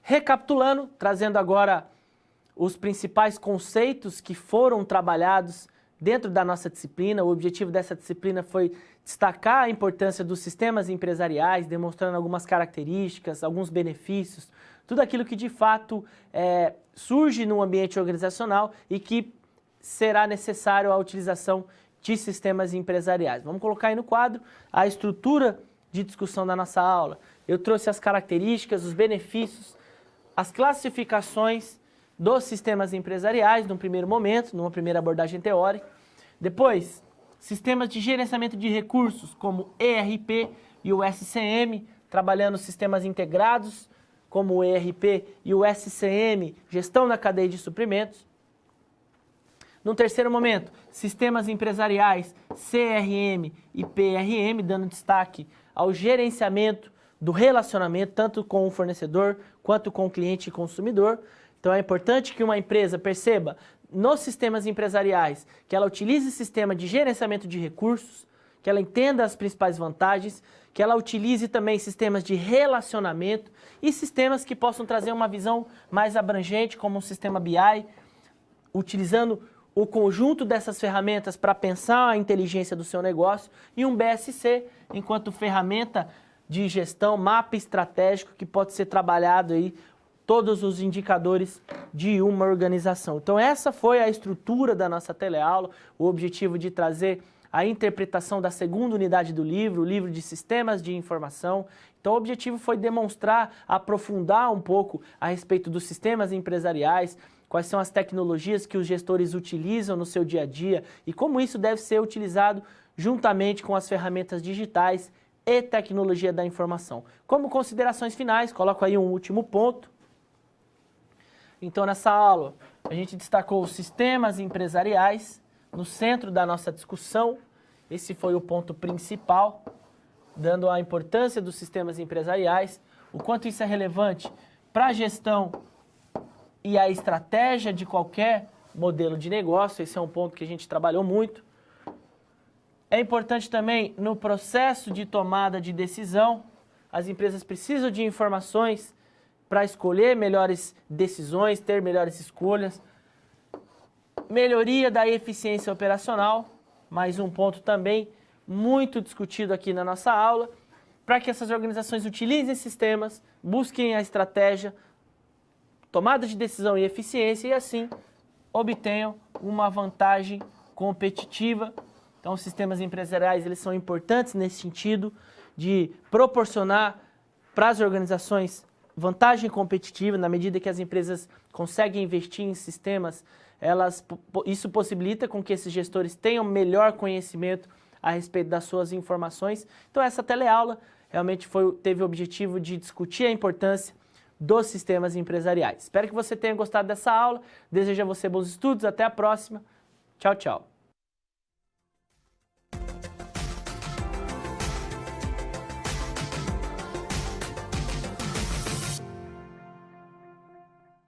Recapitulando, trazendo agora os principais conceitos que foram trabalhados dentro da nossa disciplina. O objetivo dessa disciplina foi destacar a importância dos sistemas empresariais, demonstrando algumas características, alguns benefícios, tudo aquilo que de fato surge no ambiente organizacional e que será necessário a utilização de sistemas empresariais. Vamos colocar aí no quadro a estrutura de discussão da nossa aula. Eu trouxe as características, os benefícios, as classificações dos sistemas empresariais, num primeiro momento, numa primeira abordagem teórica. Depois, sistemas de gerenciamento de recursos, como ERP e o SCM, trabalhando sistemas integrados, como o ERP e o SCM, gestão da cadeia de suprimentos. No terceiro momento, sistemas empresariais, CRM e PRM, dando destaque ao gerenciamento do relacionamento, tanto com o fornecedor quanto com o cliente e consumidor. Então é importante que uma empresa perceba nos sistemas empresariais que ela utilize sistema de gerenciamento de recursos, que ela entenda as principais vantagens, que ela utilize também sistemas de relacionamento e sistemas que possam trazer uma visão mais abrangente, como um sistema BI, utilizando o conjunto dessas ferramentas para pensar a inteligência do seu negócio, e um BSC enquanto ferramenta de gestão, mapa estratégico que pode ser trabalhado aí todos os indicadores de uma organização. Então essa foi a estrutura da nossa teleaula, o objetivo de trazer a interpretação da segunda unidade do livro, o livro de sistemas de informação. Então o objetivo foi demonstrar, aprofundar um pouco a respeito dos sistemas empresariais, quais são as tecnologias que os gestores utilizam no seu dia a dia e como isso deve ser utilizado juntamente com as ferramentas digitais e tecnologia da informação. Como considerações finais, coloco aí um último ponto. Então, nessa aula, a gente destacou os sistemas empresariais no centro da nossa discussão. Esse foi o ponto principal, dando a importância dos sistemas empresariais, o quanto isso é relevante para a gestão e a estratégia de qualquer modelo de negócio. Esse é um ponto que a gente trabalhou muito. É importante também, no processo de tomada de decisão, as empresas precisam de informações para escolher melhores decisões, ter melhores escolhas. Melhoria da eficiência operacional, mais um ponto também muito discutido aqui na nossa aula, para que essas organizações utilizem sistemas, busquem a estratégia, tomada de decisão e eficiência e assim obtenham uma vantagem competitiva. Então, os sistemas empresariais eles são importantes nesse sentido de proporcionar para as organizações vantagem competitiva. Na medida que as empresas conseguem investir em sistemas, isso possibilita com que esses gestores tenham melhor conhecimento a respeito das suas informações. Então essa teleaula realmente teve o objetivo de discutir a importância dos sistemas empresariais. Espero que você tenha gostado dessa aula, desejo a você bons estudos, até a próxima, tchau, tchau.